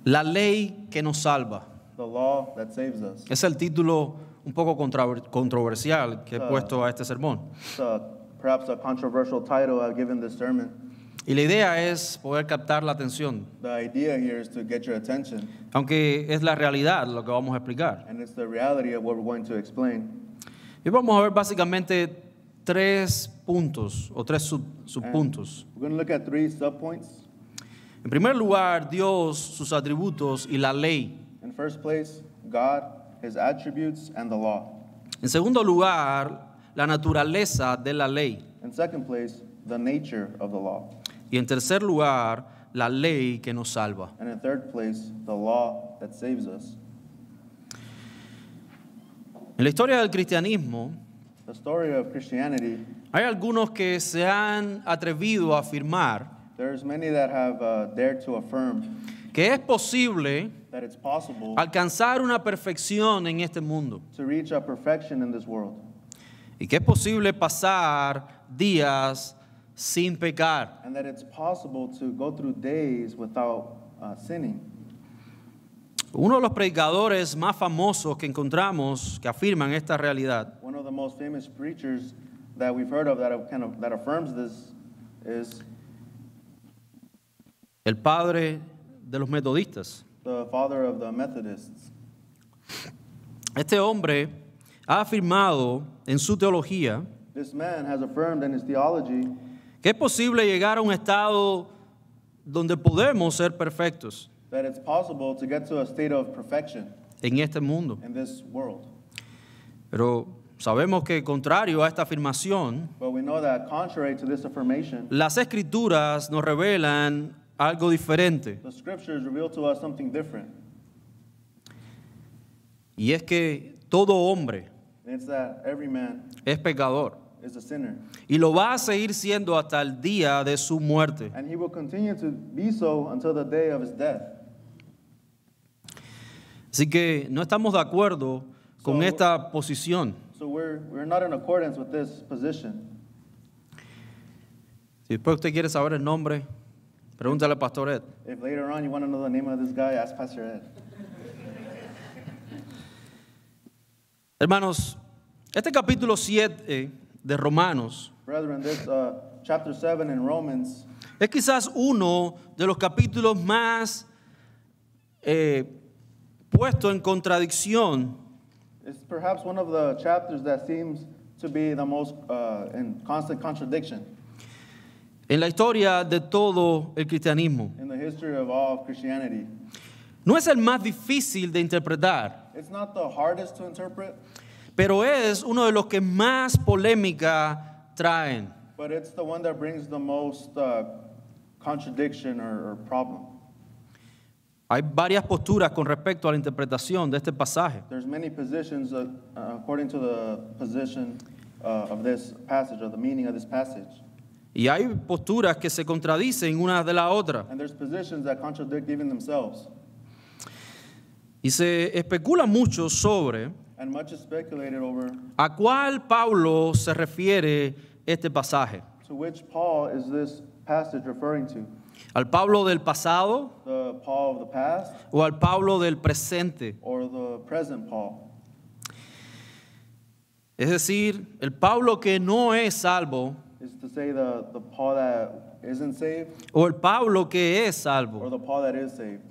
La ley que nos salva. The law that saves us. Es el título un poco controversial que he puesto a este sermón. It's perhaps a controversial title I've given this sermon. Y la idea es poder captar la atención, The idea here is to get your attention, aunque es la realidad lo que vamos a explicar. and it's the reality of what we're going to explain. Y vamos a ver básicamente tres puntos o tres subpuntos. We're going to look at 3 subpoints. En primer lugar, Dios, sus atributos y la ley. In first place, God, His attributes, and the law. En segundo lugar, la naturaleza de la ley. In second place, the nature of the law. Y en tercer lugar, la ley que nos salva. And in third place, the law that saves us. En la historia del cristianismo, The story of Christianity, hay algunos que se han atrevido a afirmar there's many that have dared to affirm que es posible that it's possible alcanzar una perfección en este mundo to reach a perfection in this world, y que es posible pasar días sin pecar. and that it's possible to go through days without sinning. Uno de los predicadores más famosos que encontramos que afirman esta realidad One of the most famous preachers that we've heard of that affirms this is el padre de los metodistas. the father of the Methodists. Este hombre ha afirmado en su teología This man has affirmed in his theology que es posible llegar a un estado donde podemos ser perfectos that it's possible to get to a state of perfection en este mundo. in this world. Pero sabemos que contrario a esta afirmación, But we know that contrary to this affirmation, las escrituras nos revelan algo diferente. the scriptures reveal to us something different. Y es que todo hombre And it's that every man es pecador is a sinner. y lo va a seguir siendo hasta el día de su muerte. And he will continue to be so until the day of his death. Así que no estamos de acuerdo con esta posición. So we're not in accordance with this position. Si después usted quiere saber el nombre, pregúntale al pastor Ed. If later on you want to know the name of this guy, ask Pastor Ed. Hermanos, este capítulo 7 de Romanos Brethren, this chapter 7 in Romans es quizás uno de los capítulos más puesto en contradicción is perhaps one of the chapters that seems to be the most in constant contradiction en la historia de todo el cristianismo. in the history of all of Christianity. No es el más difícil de interpretar, It's not the hardest to interpret, pero es uno de los que más polémica traen. but it's the one that brings the most contradiction or problem. Hay varias posturas con respecto a la interpretación de este pasaje. There's many positions according to the position of this passage, or the meaning of this passage. Y hay posturas que se contradicen una de la otra. And there's positions that contradict even themselves. Y se especula mucho sobre And much is speculated over a cuál Pablo se refiere este pasaje. to which Paul is this passage referring to. ¿Al Pablo del pasado The Paul of the past o al Pablo del presente? or the present Paul? Es decir, el Pablo que no es salvo Is to say the Paul that isn't saved o el Pablo que es or salvo. the Paul that is saved.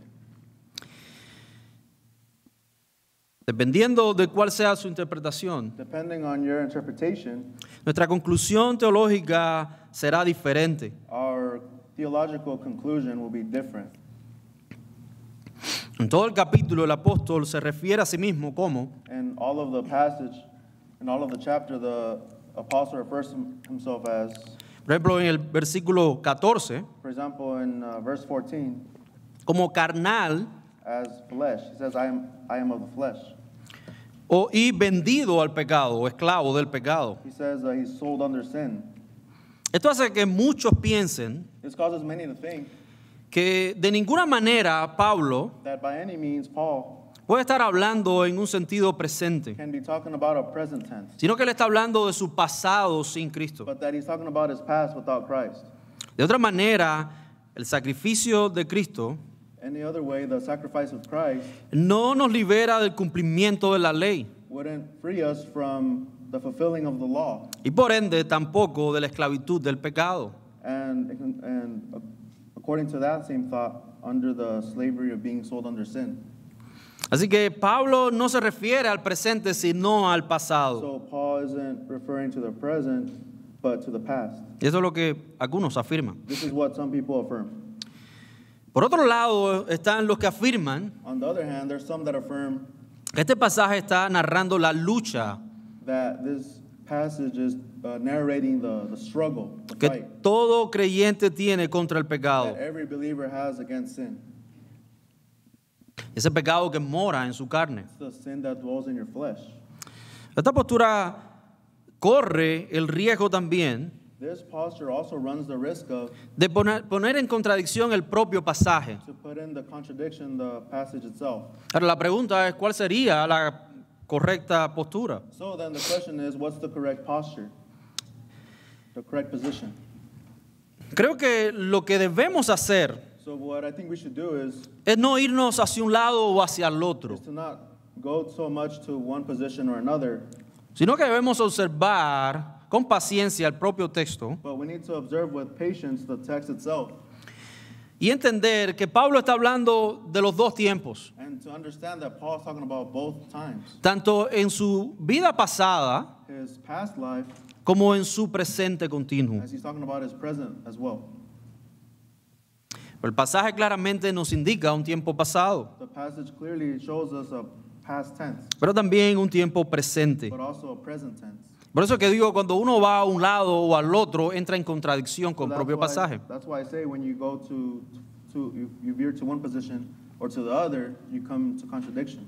Dependiendo de cuál sea su interpretación, Depending on your interpretation, nuestra conclusión teológica será diferente. our theological conclusion will be different. En todo el capítulo el apóstol se refiere a sí mismo como In all of the passage, in all of the chapter, the apostle refers to himself as, por ejemplo, en el versículo 14, for example, in verse 14, como carnal as flesh. He says, I am of the flesh. y vendido al pecado o esclavo del pecado. He says he's sold under sin. Esto hace que muchos piensen This causes many to think que de ninguna manera Pablo that by any means Paul puede estar hablando en un sentido presente, can be talking about a present tense, sino que él está hablando de su pasado sin Cristo. but that he's talking about his past without Christ. De otra manera, el sacrificio de Cristo Any other way, the sacrifice of Christ no nos libera del cumplimiento de la ley wouldn't free us from the fulfilling of the law, y por ende tampoco de la esclavitud del pecado. and according to that same thought, under the slavery of being sold under sin. Así que Pablo no se refiere al presente sino al pasado. So Paul isn't referring to the present, but to the past. Y eso es lo que algunos afirman. This is what some people affirm. Por otro lado están los que afirman On the other hand, there's some that affirm que este pasaje está narrando la lucha that this passage is narrating the struggle, the que fight todo creyente tiene contra el pecado. that every believer has against sin. Ese pecado que mora en su carne. It's the sin that dwells in your flesh. Esta postura corre el riesgo también This posture also runs the risk of de poner en contradicción el propio pasaje. to put in the contradiction the passage itself. Ahora la pregunta es, ¿cuál sería la correcta postura? So then the question is, what's the correct posture? The correct position. Creo que lo que debemos hacer So what I think we should do is es no irnos hacia un lado o hacia el otro, to not go so much to one position or another, sino que debemos observar con paciencia el propio texto but we need to observe with patience the text itself y entender que Pablo está hablando de los dos tiempos, and to understand that Paul's talking about both times, tanto en su vida pasada his past life como en su presente continuo. as he's talking about his present as well. El pasaje claramente nos indica un tiempo pasado, The passage clearly shows us a past tense, pero también un tiempo presente. but also a present tense. Por eso que digo, cuando uno va a un lado o al otro, entra en contradicción con el propio pasaje. That's why I say when you go to you veer to one position or to the other, you come to contradiction.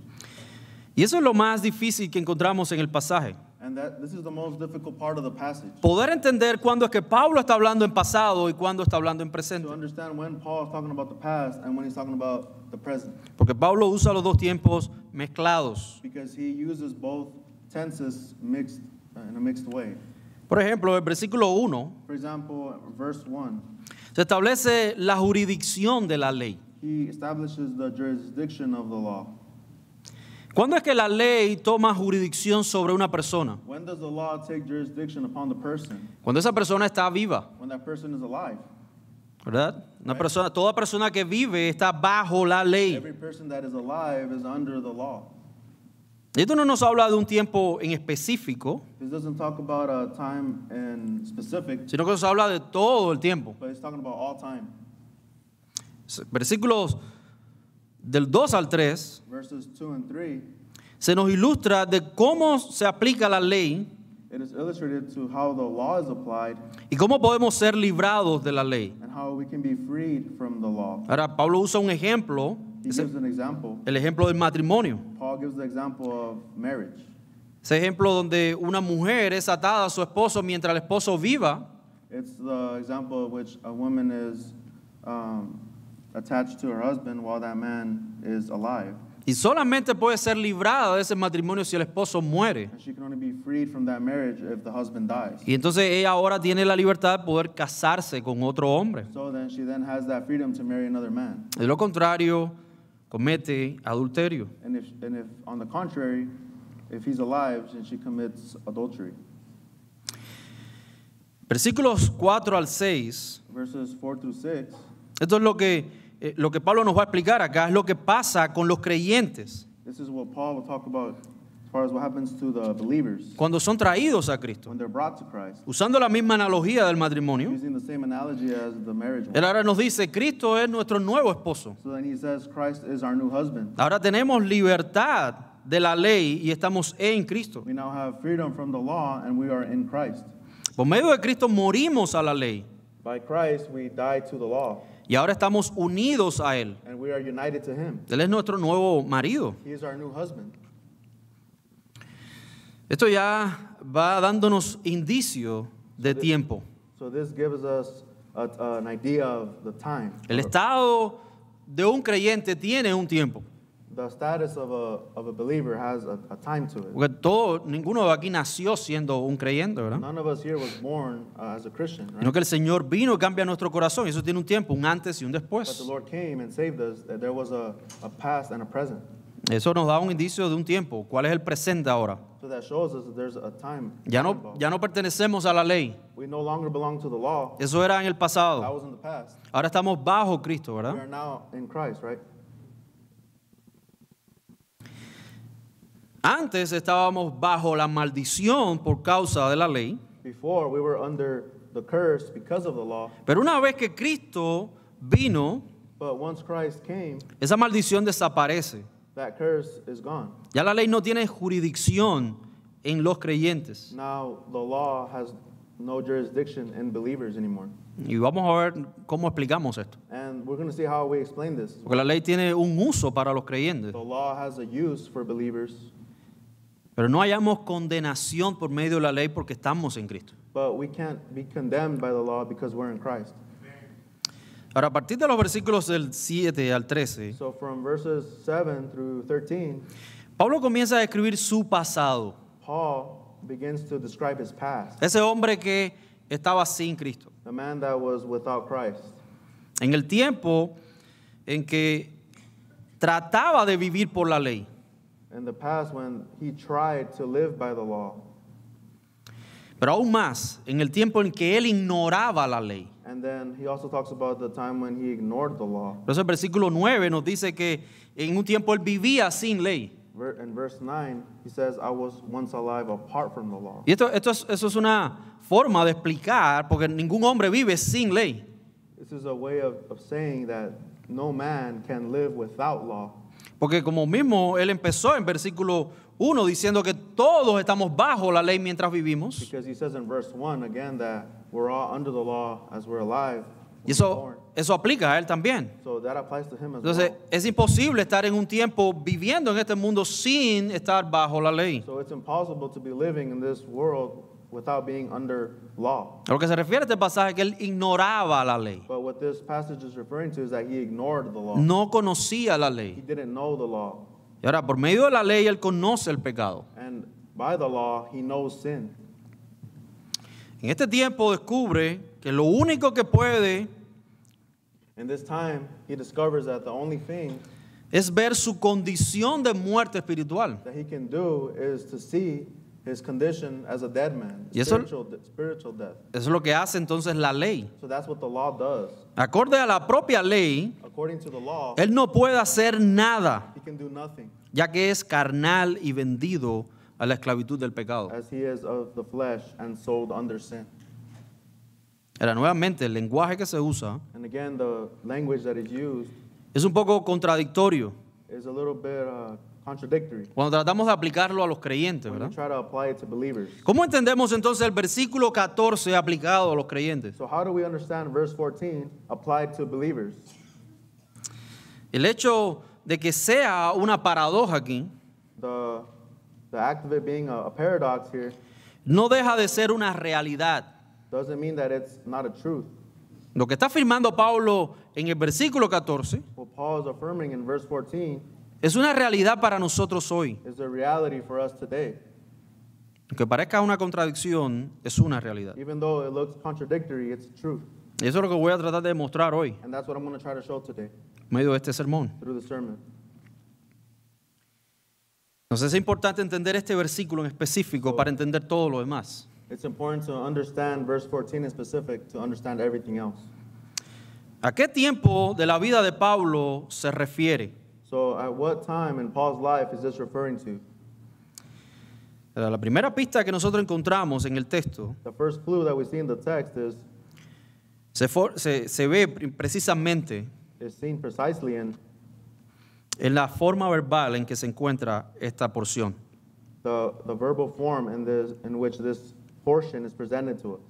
Y eso es lo más difícil que encontramos en el pasaje. And this is the most difficult part of the passage. Poder entender cuándo es que Pablo está hablando en pasado y cuándo está hablando en presente. To understand when Paul is talking about the past and when he's talking about the present. Porque Pablo usa los dos tiempos mezclados. Because he uses both tenses mixed in a mixed way. Por ejemplo, el versículo 1 For example, verse 1, se establece la jurisdicción de la ley. he establishes the jurisdiction of the law. ¿Cuándo es que la ley toma jurisdicción sobre una persona? When does the law take jurisdiction upon the person? Cuando esa persona está viva, When that person is alive. ¿verdad? Toda persona que vive está bajo la ley. Every person that is alive is under the law. Y esto no nos habla de un tiempo en específico, This doesn't talk about a time in specific, sino que nos habla de todo el tiempo. but it's talking about all time. Versículos del 2 al 3 Verses 2 and 3, se nos ilustra de cómo se aplica la ley it is illustrated to how the law is applied y cómo podemos ser librados de la ley. and how we can be freed from the law. Ahora, Pablo usa un ejemplo, He gives an example. el ejemplo del matrimonio. Paul gives the example of marriage. Ese ejemplo donde una mujer es atada a su esposo mientras el esposo viva, It's the example of which a woman is attached to her husband while that man is alive. y solamente puede ser librada de ese matrimonio si el esposo muere. And she can only be freed from that marriage if the husband dies. Y entonces ella ahora tiene la libertad de poder casarse con otro hombre. So then she then has that freedom to marry another man. De lo contrario, comete adulterio. And if on the contrary, if he's alive, then she commits adultery. Versículos 4 al 6, Verses 4 through 6, esto es lo que Pablo nos va a explicar acá, es lo que pasa con los creyentes this is what Paul will talk about as far as what happens to the believers cuando son traídos a Cristo. when they're brought to Christ. Usando la misma analogía del matrimonio, Using the same analogy as the marriage él one. ahora nos dice, Cristo es nuestro nuevo esposo. So then he says Christ is our new husband. Ahora tenemos libertad de la ley y estamos en Cristo. We now have freedom from the law and we are in Christ. Por medio de Cristo morimos a la ley By Christ we died to the law y ahora estamos unidos a Él. and we are united to him. Él es nuestro nuevo marido. He is our new husband. Esto ya va dándonos indicio de tiempo. So this gives us an idea of the time. El estado de un creyente tiene un tiempo. The status of a believer has a time to it. Porque ninguno de aquí nació siendo un creyente, ¿verdad? None of us here was born as a Christian, right? Sino que el Señor vino y cambia nuestro corazón. Y eso tiene un tiempo, un antes y un But después. the Lord came and saved us. That there was a past and a present. Eso nos da un indicio de un tiempo. ¿Cuál es el presente ahora? So that shows us that there's a time. Ya involved. no pertenecemos a la ley. We no longer belong to the law. Eso era en el That pasado. was in the past. Ahora estamos bajo Cristo, We ¿verdad? are now in Christ, right? Antes estábamos bajo la maldición por causa de la ley. Before we were under the curse because of the law. Pero una vez que Cristo vino, But once Christ came, esa maldición desaparece. that curse is gone. Ya la ley no tiene jurisdicción en los creyentes. Now the law has no jurisdiction in believers anymore. Y vamos a ver cómo explicamos esto. And we're going to see how we explain this. Porque la ley tiene un uso para los creyentes. The law has a use for believers, Pero no hayamos condenación por medio de la ley porque estamos en Cristo. but we can't be condemned by the law because we're in Christ. Ahora, a partir de los versículos del 7 al 13, So from verses 7 through 13, Pablo comienza a describir su pasado. Paul begins to describe his past, Ese hombre que estaba sin Cristo. the man that was without Christ. En el tiempo en que trataba de vivir por la ley. In the past when he tried to live by the law. Pero aún más, en el tiempo en que él ignoraba la ley. And then he also talks about the time when he ignored the law. Por eso el versículo 9 nos dice que en un tiempo él vivía sin ley. In verse 9, he says, I was once alive apart from the law. Y eso es una forma de explicar, porque ningún hombre vive sin ley. This is a way of saying that no man can live without law. Porque como mismo él empezó en versículo 1 diciendo que todos estamos bajo la ley mientras vivimos. Because he says in verse 1 again that we're all under the law as we're alive. Y when we're born. eso aplica a él también. So that applies to him as Entonces, well. es imposible estar en un tiempo viviendo en este mundo sin estar bajo la ley. So it's impossible to be living in this world without being under law. A lo que se refiere a este pasaje es que él ignoraba la ley. But what this passage is referring to is that he ignored the law. No conocía la He ley. didn't know the law. Y ahora, por medio de la ley, él conoce el pecado. And by the law, he knows sin. En este tiempo descubre que lo único que puede In this time, he discovers that the only thing es ver su condición de muerte espiritual. that he can do is to see his condition as a dead man, Y eso- spiritual death. Eso es lo que hace entonces la ley. So that's what the law does. Acorde a la propia ley, According to the law, él no puede hacer nada, he can do nothing, ya que es carnal y vendido a la esclavitud del pecado. as he is of the flesh and sold under sin. Ahora, nuevamente, el lenguaje que se usa And again, the language that is used es un poco contradictorio is a little bit contradictory cuando tratamos de aplicarlo a los creyentes, when ¿verdad? you try to apply it to believers. ¿Cómo entendemos entonces el versículo 14 aplicado a los creyentes? So how do we understand verse 14 applied to believers? El hecho de que sea una paradoja aquí The act of it being a paradox here no deja de ser una realidad. doesn't mean that it's not a truth. Lo que está afirmando Pablo en el versículo 14 What Paul is affirming in verse 14 es una realidad para nosotros hoy. is a reality for us today. Aunque parezca una contradicción, es una realidad. Even though it looks contradictory, it's truth. Y eso es lo que voy a tratar de demostrar hoy, And that's what I'm going to try to show today en medio de este sermón. through the sermon. Entonces es importante entender este versículo en específico para entender todo lo demás. It's important to understand verse 14 in specific to understand everything else. ¿A qué tiempo de la vida de Pablo se refiere? So at what time in Paul's life is this referring to? La primera pista que nosotros encontramos en el texto The first clue that we see in the text se ve precisamente is seen precisely in en la forma verbal en que se encuentra esta porción. the verbal form in which this portion is presented to us.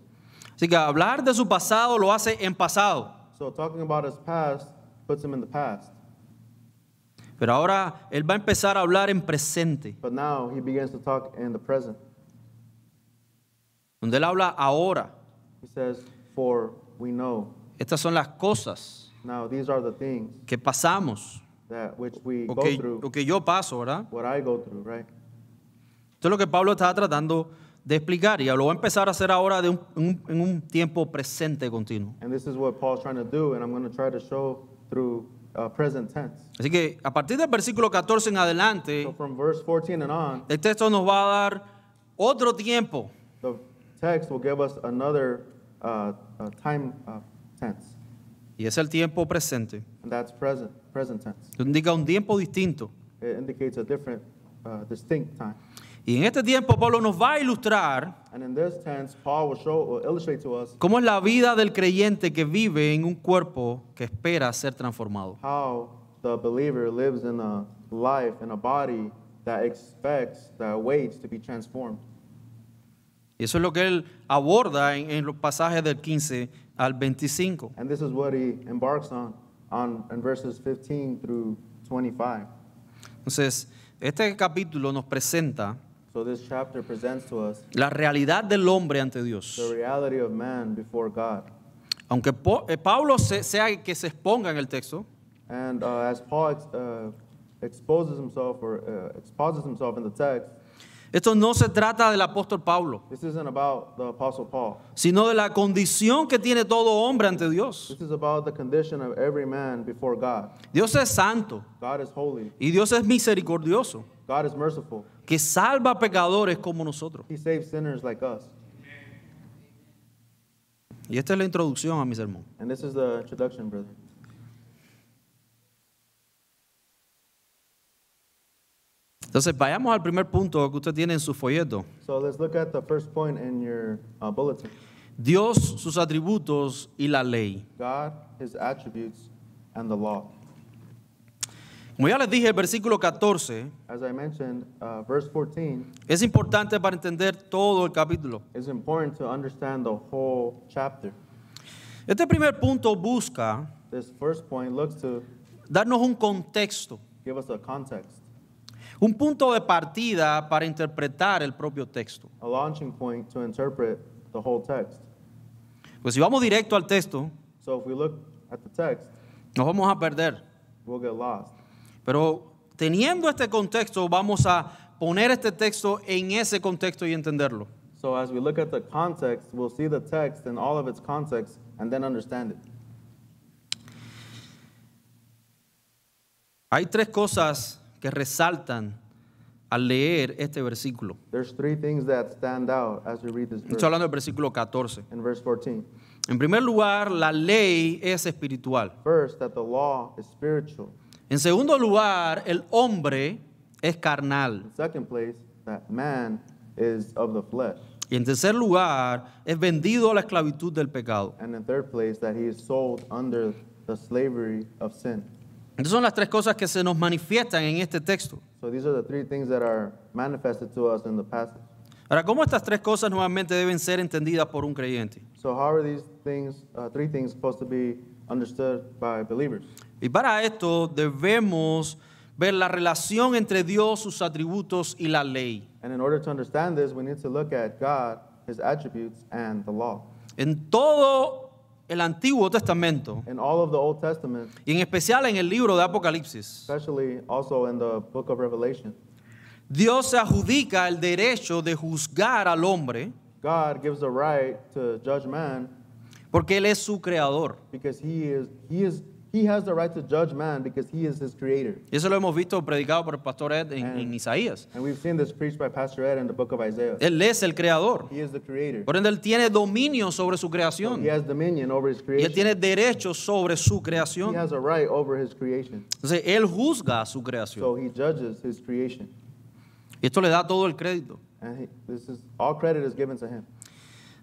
Así que hablar de su pasado lo hace en pasado. So talking about his past puts him in the past. Pero ahora él va a empezar a hablar en presente, But now he begins to talk in the present. donde él habla ahora. He says, for we know. Estas son las cosas Now these are the things que pasamos. that which we o go que, through, o que yo paso, ¿verdad? what I go through, right? Esto es lo que Pablo está tratando de explicar y lo voy a empezar a hacer ahora en un tiempo presente continuo. And this is what Paul's trying to do, and I'm going to try to show through present tense. Así que a partir del versículo 14 en adelante, So from verse 14 and on, el texto nos va a dar otro tiempo. the text will give us another time tense, Y es el tiempo presente. and that's present tense. Esto indica un tiempo distinto. It indicates a different, distinct time. Y en este tiempo Pablo nos va a ilustrar And in this tense, Paul will illustrate to us cómo es la vida del creyente que vive en un cuerpo que espera ser transformado. how the believer lives in a life, in a body that expects, that waits to be transformed. Y eso es lo que él aborda en los pasajes del 15 al 25. And this is what he embarks on in verses 15 through 25. Entonces, este capítulo nos presenta So this chapter presents to us la realidad del hombre ante Dios. the reality of man before God. Aunque Pablo sea que se exponga en el texto, And as Paul exposes himself or exposes himself in the text, esto no se trata del apóstol Pablo, this isn't about the Apostle Paul. sino de la condición que tiene todo hombre ante Dios. This is about the condition of every man before God. Dios es santo God is holy. y Dios es misericordioso, God is merciful. que salva a pecadores como nosotros. He saves sinners like us. Y esta es la introducción a mi sermón. And this is the introduction, brother. Entonces, vayamos al primer punto que usted tiene en su folleto. So let's look at the first point in your bulletin. Dios, sus atributos y la ley. God, his attributes, and the law. Como ya les dije, el versículo 14 As I mentioned, verse 14 es importante para entender todo el capítulo. is important to understand the whole chapter. Este primer punto busca This first point looks to darnos un contexto, give us a context, un punto de partida para interpretar el propio texto. a launching point to interpret the whole text. Pues si vamos directo al texto, So if we look at the text, nos vamos a perder. we'll get lost. Pero teniendo este contexto, vamos a poner este texto en ese contexto y entenderlo. So as we look at the context, we'll see the text in all of its context and then understand it. Hay tres cosas que resaltan al leer este versículo. There's three things that stand out as we read this Estoy verse. hablando del versículo 14. In verse 14. En primer lugar, la ley es espiritual. First, that the law is spiritual. En segundo lugar, el hombre es carnal. In second place, that man is of the flesh. Y en tercer lugar, es vendido a la esclavitud del pecado. And in third place, that he is sold under the slavery of sin. Estas son las tres cosas que se nos manifiestan en este texto. So these are the three things that are manifested to us in the passage. Ahora, ¿cómo estas tres cosas nuevamente deben ser entendidas por un creyente? So how are these things, three things, supposed to be understood by believers? Y para esto debemos ver la relación entre Dios, sus atributos y la ley. And in order to understand this, we need to look at God, his attributes, and the law. En todo el Antiguo Testamento, In all of the Old Testament, y en especial en el libro de Apocalipsis, especially also in the book of Revelation, Dios se adjudica el derecho de juzgar al hombre God gives the right to judge man porque Él es su creador. because he has the right to judge man because he is his creator. Y eso lo hemos visto predicado por el pastor Ed en Isaías. And we've seen this preached by Pastor Ed in the book of Isaiah. Él es el creador. He is the creator. Por ende, Él tiene dominio sobre su creación. He has dominion over his Y Él creation. tiene derecho sobre su He creación. has a right over his creation. Entonces, Él juzga su creación. So he judges his creation. Y esto le da todo el crédito. And all credit is given to him.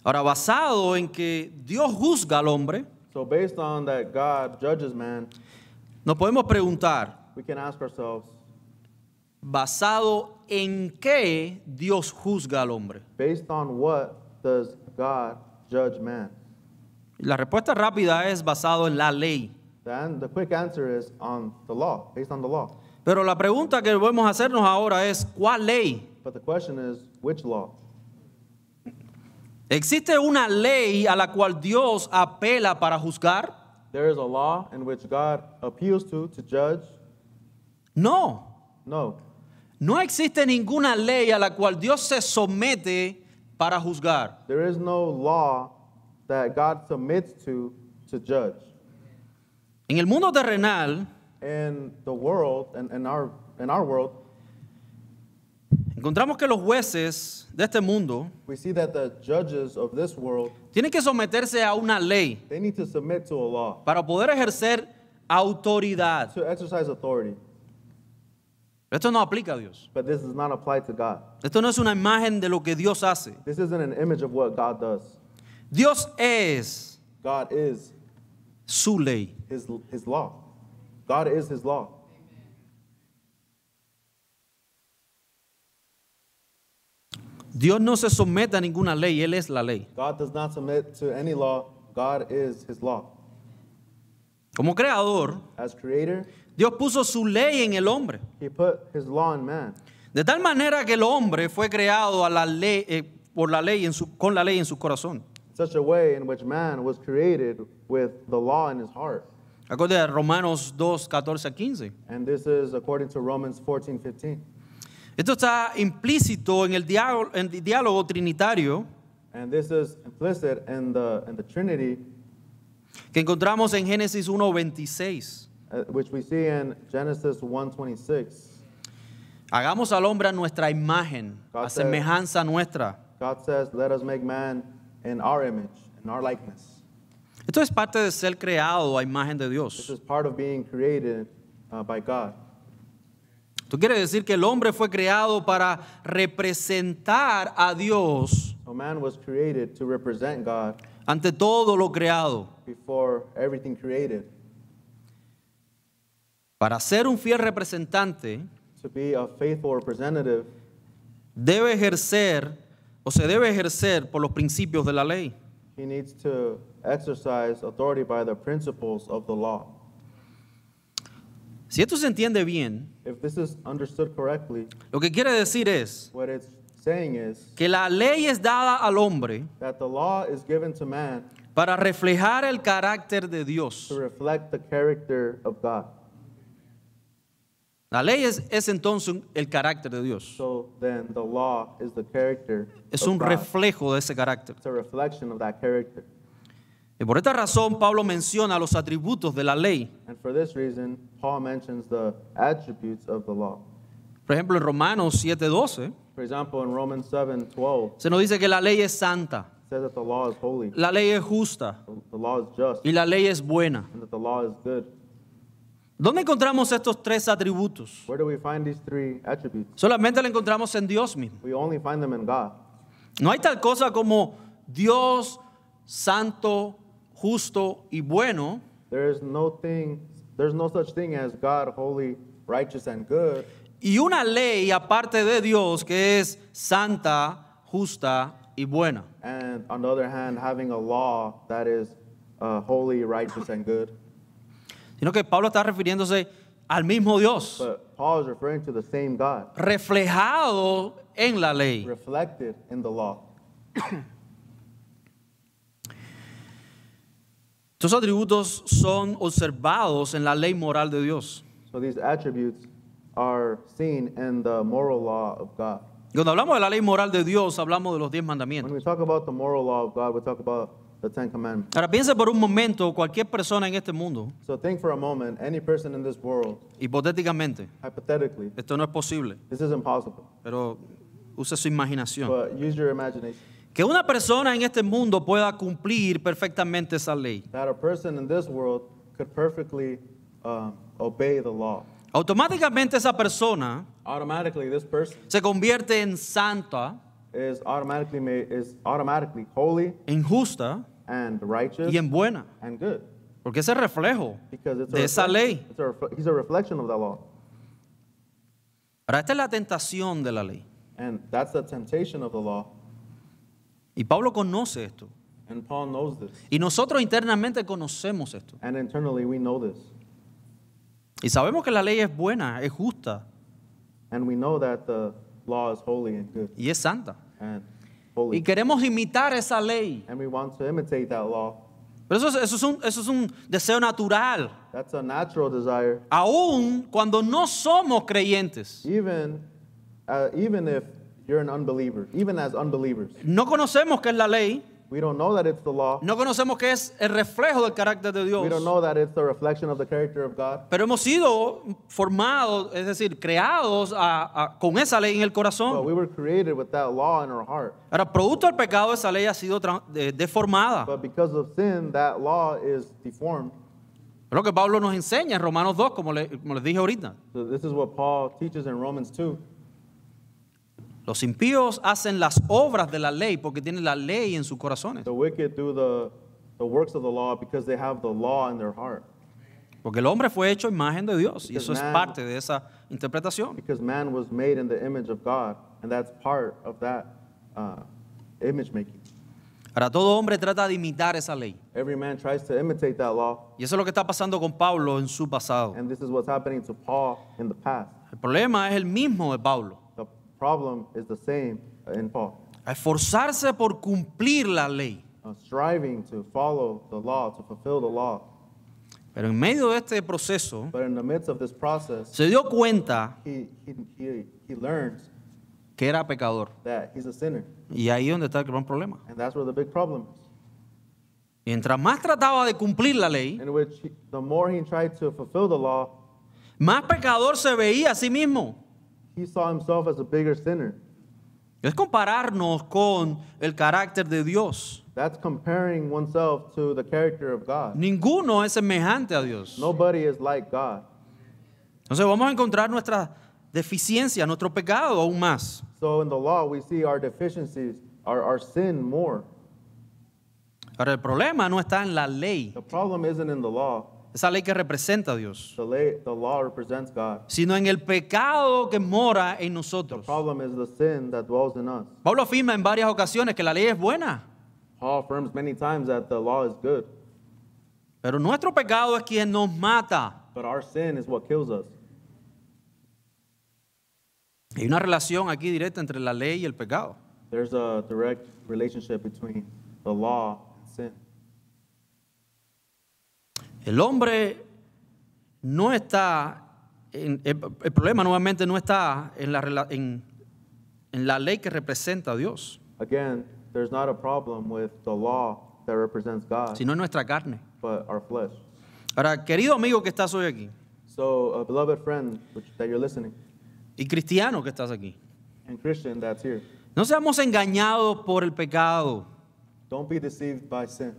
Ahora, basado en que Dios juzga al hombre, So based on that God judges man, nos podemos preguntar, we can ask ourselves, ¿basado en qué Dios juzga al hombre? based on what does God judge man? Y la respuesta rápida es basado en la ley. Then the quick answer is on the law, based on the law. Pero la pregunta que debemos hacernos ahora es, ¿cuál ley? But the question is, which law? ¿Existe una ley a la cual Dios apela para juzgar? There is a law in which God appeals to judge. No, No. no existe ninguna ley a la cual Dios se somete para juzgar. There is no law that God submits to judge. En el mundo terrenal In the world, and in our world, encontramos que los jueces de este mundo we see that the judges of this world, tienen que someterse a una ley they need to submit to a law para poder ejercer autoridad. to exercise authority. Esto no aplica a Dios. But this does not apply to God. Esto no es una imagen de lo que Dios hace. This isn't an image of what God does. Dios es God is su ley. his law. God is his law. Dios no se somete a ninguna ley, Él es la ley. God does not submit to any law. God is his law. Como creador, As creator, Dios puso su ley en el hombre. he put his law in man. De tal manera que el hombre fue creado a la ley, por la ley con la ley en su corazón. Such a way in which man was created with the law in his heart. Acuérdate de Romanos 2, 14 a 15. And this is according to Romans 14:15. Esto está implícito en el diálogo trinitario And this is implicit in the Trinity, que encontramos en Génesis 1:26. which we see in Genesis 1:26. Hagamos al hombre a nuestra imagen, God a said- semejanza nuestra. God says, "Let us make man in our image, in our likeness." Esto es parte de ser creado a imagen de This Dios. is part of being created by God. Esto quiere decir que el hombre fue creado para representar a Dios So man was created to represent God ante todo lo creado. before everything created, Para ser un fiel representante, to be a faithful representative. debe ejercer o se debe ejercer por los principios de la ley. He needs to exercise authority by the principles of the law. Si esto se entiende bien, If this is understood correctly, lo que quiere decir es what it's saying is que la ley es dada al hombre that the law is given to man para reflejar el carácter de Dios. to reflect the character of God. La ley es entonces el carácter de Dios. So then the law is the character Es of un God. reflejo de ese carácter. It's a reflection of that character. Y por esta razón Pablo menciona los atributos de la ley. And for this reason, Paul mentions the attributes of the law. Por ejemplo, en Romanos 7:12 For example, in Romans 7:12, se nos dice que la ley es santa, it says that the law is holy, la ley es justa the law is just, y la ley es buena. and that the law is good. ¿Dónde encontramos estos tres atributos? Where do we find these three attributes? Solamente lo encontramos en Dios mismo. We only find them in God. No hay tal cosa como Dios santo, justo y bueno, There's no such thing as God holy, righteous, and good, y una ley aparte de Dios que es santa, justa y buena. and on the other hand, having a law that is holy, righteous, and good. Sino que Pablo está refiriéndose al mismo Dios, But Paul is referring to the same God, reflejado en la ley. reflected in the law. Estos atributos son observados en la ley moral de Dios. So these attributes are seen in the moral law of God. Cuando hablamos de la ley moral de Dios, hablamos de los 10 When mandamientos. we talk about the moral law of God, we talk about the Ten Commandments. Ahora piense por un momento, cualquier persona en este mundo, So think for a moment, any person in this world, hipotéticamente, hypothetically, esto no es posible, this is impossible, pero use su imaginación. but use your imagination, Que una persona en este mundo pueda cumplir perfectamente esa ley. that a person in this world could perfectly obey the law. Automáticamente esa persona Automatically, this person se convierte en santa, is automatically holy en justa and righteous y en buena. and good, Porque ese reflejo because it's de esa ley. he's a reflection of that law, Ahora, esta es la tentación de la ley. and that's the temptation of the law. Y Pablo conoce esto. And Paul knows this, Y nosotros internamente conocemos esto. and internally we know this, Y sabemos que la ley es buena, es justa and we know that the law is holy and good y es santa. and Y holy, queremos imitar esa ley. and we want to imitate that law. Pero eso es un deseo natural, That's a natural desire. aun cuando no somos creyentes. Even if you're an unbeliever, even as unbelievers, No conocemos qué es la ley, we don't know that it's the law. no conocemos qué es el reflejo del carácter de We don't Dios, know that it's the reflection of the character of God. pero hemos sido formados, es decir, creados con esa ley en el But corazón. we were created with that law in our heart. Ahora, producto del pecado, esa ley ha sido deformada. But because of sin, that law is deformed. Es lo que Pablo nos enseña en Romanos 2, como les dije ahorita. So this is what Paul teaches in Romans 2. Los impíos hacen las obras de la ley porque tienen la ley en sus corazones. The wicked do the works of the law because they have the law in their heart. Porque el hombre fue hecho a imagen de Dios y eso es Because parte de esa interpretación. Because man was made in the image of God, and that's part of that image making. Ahora, todo hombre trata de imitar esa ley. Every man tries to imitate that law, Y eso es lo que está pasando con Pablo en su pasado. and this is what's happening to Paul in the past. El problema es el mismo de Pablo. The problem is the same in Paul. A esforzarse por cumplir la ley. Striving to follow the law, to fulfill the law. Pero en medio de este proceso, But in the midst of this process, se dio cuenta he learns que era pecador. that he's a sinner. Y ahí es donde está el gran problema. And that's where the big problem is. Mientras más trataba de cumplir la ley, In which the more he tried to fulfill the law, más pecador se veía a sí mismo. he saw himself as a bigger sinner. Es compararnos con el carácter de Dios. That's comparing oneself to the character of God. Ninguno es semejante a Dios. Nobody is like God. Entonces vamos a encontrar nuestra deficiencia, nuestro pecado aún más. So in the law, we see our deficiencies, our sin more. Ahora el problema no está en la ley, The problem isn't in the law. esa ley que representa a Dios, The law represents God. sino en el pecado que mora en The nosotros. problem is the sin that dwells in us. Pablo afirma en varias ocasiones que la ley es buena, Paul affirms many times that the law is good, pero nuestro pecado es quien nos mata. but our sin is what kills us. Hay una relación aquí directa entre la ley y el pecado. There's a direct relationship between the law and sin. El hombre no está, el problema nuevamente no está en la ley que representa a Dios, Again, there's not a problem with the law that represents God, sino en nuestra carne. but our flesh. Ahora, querido amigo que estás hoy aquí, So, a beloved friend that you're listening, y cristiano que estás aquí, and Christian that's here, no seamos engañados por el pecado, don't be deceived by sin.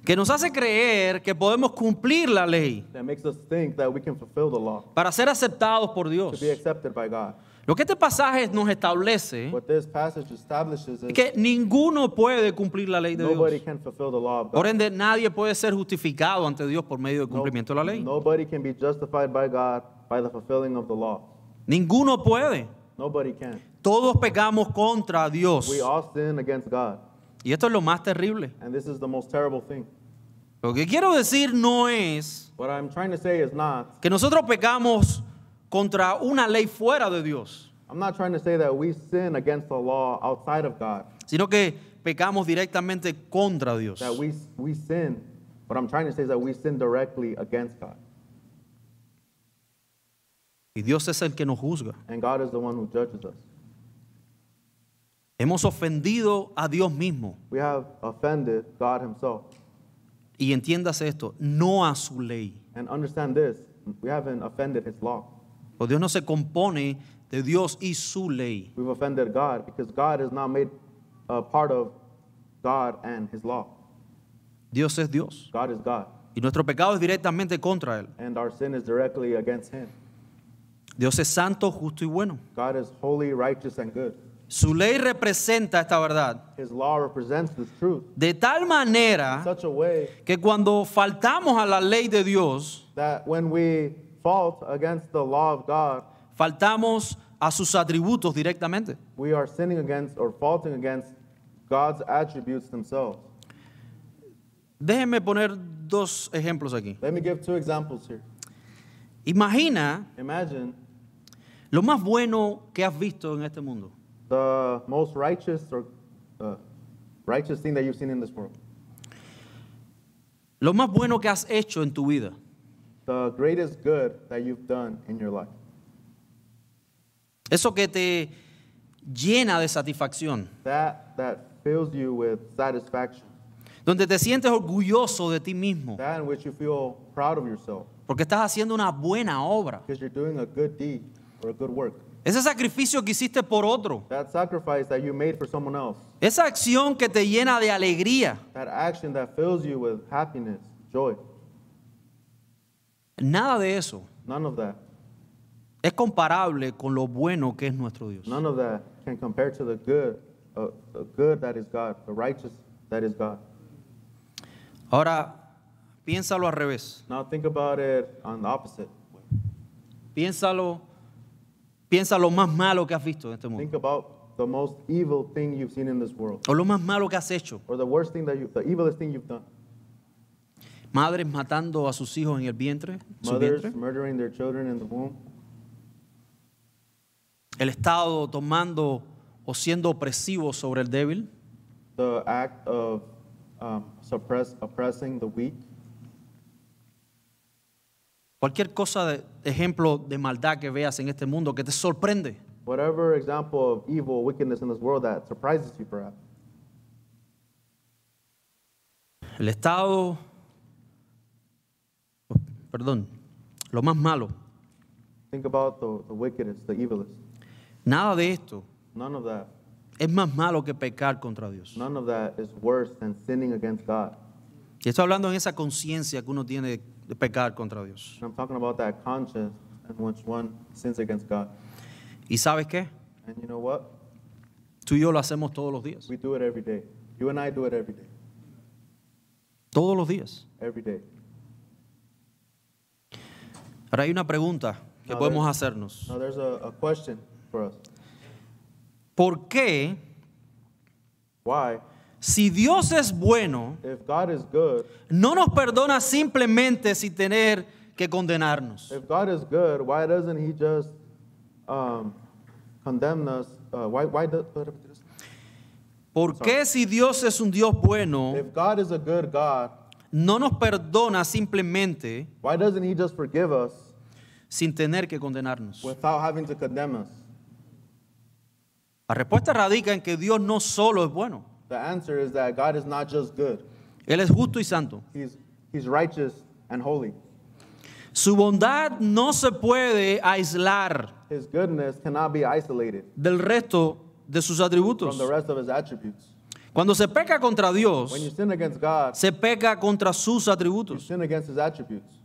que nos hace creer que podemos cumplir la ley That makes us think that we can fulfill the law, para ser aceptados por to Dios. be accepted by God. Lo que este pasaje nos establece What this passage establishes es is que ninguno puede cumplir la ley de nobody Dios. can fulfill the law of Por God. ende, nadie puede ser justificado ante Dios por medio del cumplimiento de la ley. Nobody can be justified by God by the fulfilling of the law. Ninguno puede. Nobody can. Todos pecamos contra Dios. We all sin against God, Y esto es lo más terrible. and this is the most terrible thing. Lo que quiero decir no es What I'm trying to say is not, que nosotros pecamos contra una ley fuera de Dios, I'm not trying to say that we sin against the law outside of God, sino que pecamos directamente contra Dios. that we sin. What I'm trying to say is that we sin directly against God, Y Dios es el que nos juzga. and God is the one who judges us. Hemos ofendido a Dios mismo. We have offended God himself. Y entiéndase esto, no a su ley. And understand this, we haven't offended his law. Porque Dios no se compone de Dios y su ley. We've offended God because God is not made a part of God and his law. Dios es Dios. God is God, Y nuestro pecado es directamente contra Él. and our sin is directly against him. Dios es santo, justo y bueno. God is holy, righteous, and good. Su ley representa esta verdad His law represents this truth de tal in manera such a way que cuando faltamos a la ley de Dios, that when we fault against the law of God, faltamos a sus atributos directamente. we are sinning against or faulting against God's attributes themselves. Déjenme poner dos ejemplos aquí. Let me give two examples here. Imagina Imagine lo más bueno que has visto en este mundo. the most righteous or righteous thing that you've seen in this world. lo más bueno que has hecho en tu vida. The greatest good that you've done in your life. Eso que te llena de satisfacción. That fills you with satisfaction. Donde te sientes orgulloso de ti mismo. That in which you feel proud of yourself. Porque estás haciendo una buena obra. Because you're doing a good deed or a good work. Ese sacrificio que hiciste por otro. That sacrifice that you made for someone else. Esa acción que te llena de alegría. That action that fills you with happiness, joy. Nada de eso None of that. es comparable con lo bueno que es nuestro Dios. None of that can compare to the good that is God, the righteous that is God. Ahora, piénsalo al revés. Now think about it on the opposite. Piensa lo más malo que has visto en este mundo. Think about the most evil thing you've seen in this world, O lo más malo que has hecho. or the worst thing the evilest thing you've done. Madres matando a sus hijos en el vientre, su Mothers vientre. murdering their children in the womb. El Estado tomando o siendo opresivo sobre el débil. The act of oppressing the weak. Cualquier cosa de ejemplo de maldad que veas en este mundo que te sorprende. Whatever example of evil, wickedness in this world that surprises you perhaps. El Estado, lo más malo. Think about the wickedest, the evilest. Nada de esto None of that. es más malo que pecar contra Dios. None of that is worse than sinning against God. Y estoy hablando en esa conciencia que uno tiene de pecar contra Dios. And I'm talking about that conscience in which one sins against God. ¿Y sabes qué? And you know what? Tú y yo lo hacemos todos los días. We do it every day. You and I do it every day. Todos los días. Every day. Ahora hay una pregunta que Now podemos there's- hacernos. Now there's a question for us. ¿Por qué, Why, si Dios es bueno, if God is good, no nos perdona simplemente sin tener que condenarnos? if God is good, why doesn't He just condemn us? Why does? ¿Por qué si Dios es un Dios bueno, If God is a good God, no nos perdona simplemente why doesn't He just forgive us sin tener que condenarnos? without having to condemn us? La respuesta radica en que Dios no solo es bueno, The answer is that God is not just good. Él es justo y santo. He's righteous and holy. Su bondad no se puede aislar His goodness cannot be isolated del resto de sus from atributos. the rest of His attributes. Cuando se peca contra Dios, When you sin against God, se peca contra sus you atributos. sin against His attributes.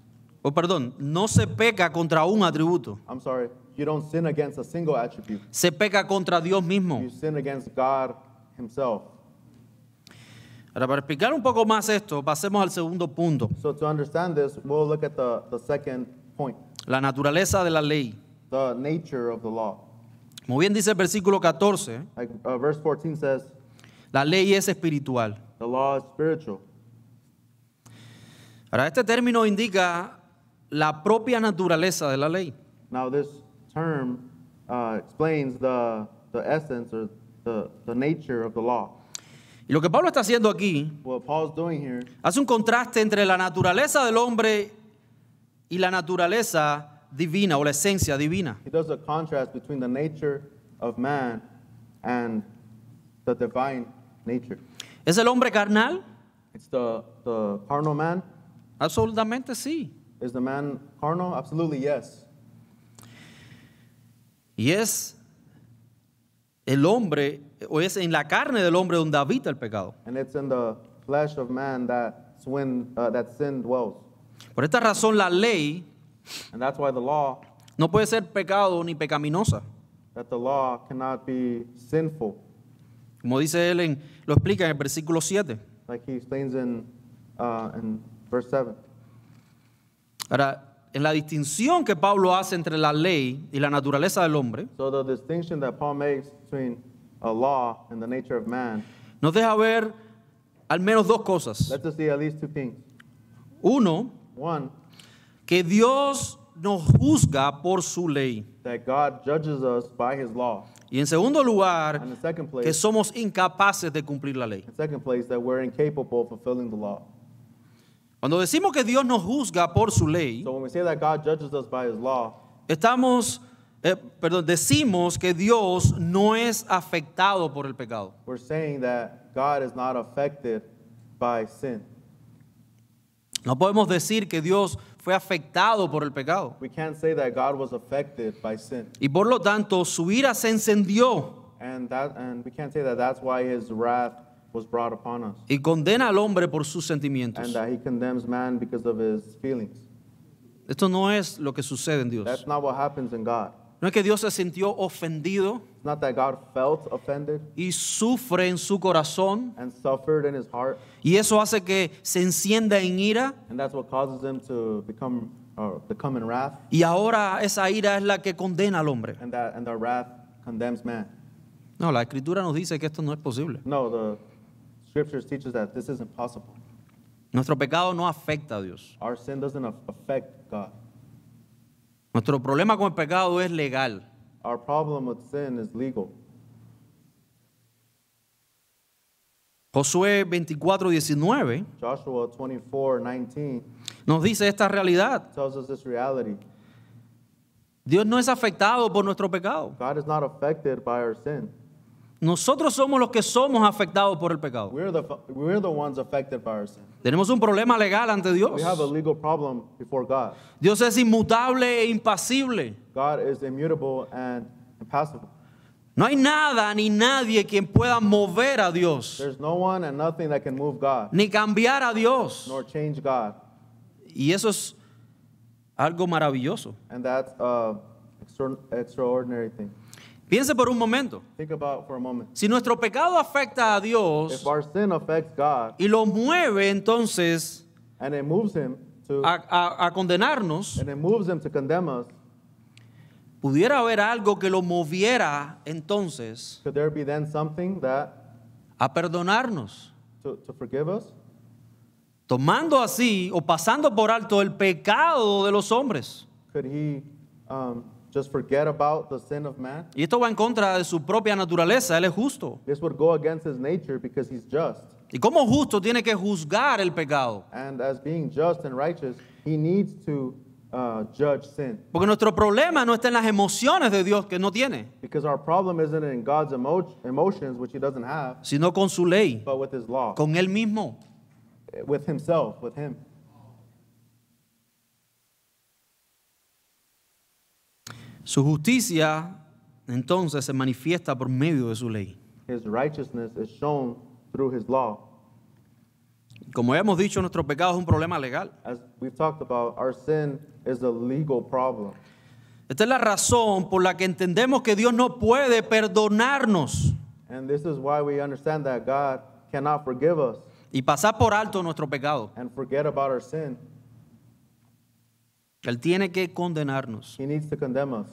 No se peca contra un atributo. I'm sorry, you don't sin against a single attribute. Se peca contra Dios mismo. You sin against God Himself. Ahora, para explicar un poco más esto, pasemos al segundo punto. So to understand this, we'll look at the second point, La naturaleza de la ley. the nature of the law. Como bien dice el versículo 14, Like verse 14 says, la ley es espiritual. the law is spiritual. Ahora, este término indica la propia naturaleza de la ley. Now this term explains the essence or the nature of the law. Y lo que Pablo está haciendo aquí, What Paul's doing here, hace un contraste entre la naturaleza del hombre y la naturaleza divina o la esencia divina. he does a contrast between the nature of man and the divine nature. ¿Es el hombre carnal? It's the carnal man. Absolutamente sí. Is the man carnal? Absolutely yes. Y es el hombre, o es en la carne del hombre donde habita el pecado. And it's in the flesh of man that sin dwells. Por esta razón la ley And that's why the law, no puede ser pecado ni pecaminosa. that the law cannot be sinful. Como dice él, lo explica en el versículo 7. Like he explains in verse 7. Ahora, en la distinción que Pablo hace entre la ley y la naturaleza del hombre, So the distinction that Paul makes between a law and the nature of man, nos deja ver al menos dos cosas. let's just see at least two things. Uno, One, que Dios nos juzga por su ley. that God judges us by his law. Y en segundo lugar, And in second que place, somos incapaces de cumplir la ley. that we're incapable of fulfilling the law. Cuando decimos que Dios nos juzga por su ley, So when we say that God judges us by his law, decimos que Dios no es afectado por el pecado. we're saying that God is not affected by sin. No podemos decir que Dios fue afectado por el pecado. We can't say that God was affected by sin. Y por lo tanto, su ira se encendió And we can't say that that's why his wrath was brought upon us. y condena al hombre por sus sentimientos. And that he condemns man because of his feelings. Esto no es lo que sucede en Dios. That's not what happens in God. No es que Dios se sintió ofendido It's not that God felt offended y sufre en su corazón and suffered in his heart. y eso hace que se encienda en ira And that's what causes him to become in wrath. y ahora esa ira es la que condena al hombre. And the wrath condemns man. No, la Escritura nos dice que esto no es posible. No, the scriptures teach us that this isn't possible. Nuestro pecado no afecta a Dios. Our sin doesn't affect God. Nuestro problema con el pecado es legal. Our problem with sin is legal. Josué 24:19 Joshua 24:19 nos dice esta realidad. tells us this reality. Dios no es afectado por nuestro pecado. God is not affected by our sin. Nosotros somos los que somos afectados por el pecado. We're the ones affected by our sin. Tenemos un problema legal ante Dios. We have a legal problem before God. Dios es inmutable e impasible. God is immutable and impassible. No hay nada ni nadie quien pueda mover a Dios, There's no one and nothing that can move God, ni cambiar a Dios. nor change God. Y eso es algo maravilloso. And that's an extraordinary thing. Piense por un momento. Think about for a moment. Si nuestro pecado afecta a Dios If our sin affects God y lo mueve entonces and it moves him to a condenarnos, and it moves him to condemn us, pudiera haber algo que lo moviera entonces could there be then something that a perdonarnos, to forgive us? tomando así o pasando por alto el pecado de los hombres. Could he just forget about the sin of man? Y esto va en contra de su propia naturaleza, él es justo. This would go against his nature because he's just. Y como justo tiene que juzgar el pecado. And as being just and righteous, he needs to judge sin. Porque nuestro problema no está en las emociones de Dios que no tiene, Because our problem isn't in God's emotions, which he doesn't have, sino con su ley, but with his law, con él mismo. with himself, with him. Su justicia entonces se manifiesta por medio de su ley. His righteousness is shown through his law. Como hemos dicho, nuestro pecado es un problema legal. As we've talked about, our sin is a legal problem. Esta es la razón por la que entendemos que Dios no puede perdonarnos And this is why we understand that God cannot forgive us y pasar por alto nuestro pecado. and forget about our sin. Él tiene que condenarnos. He needs to condemn us.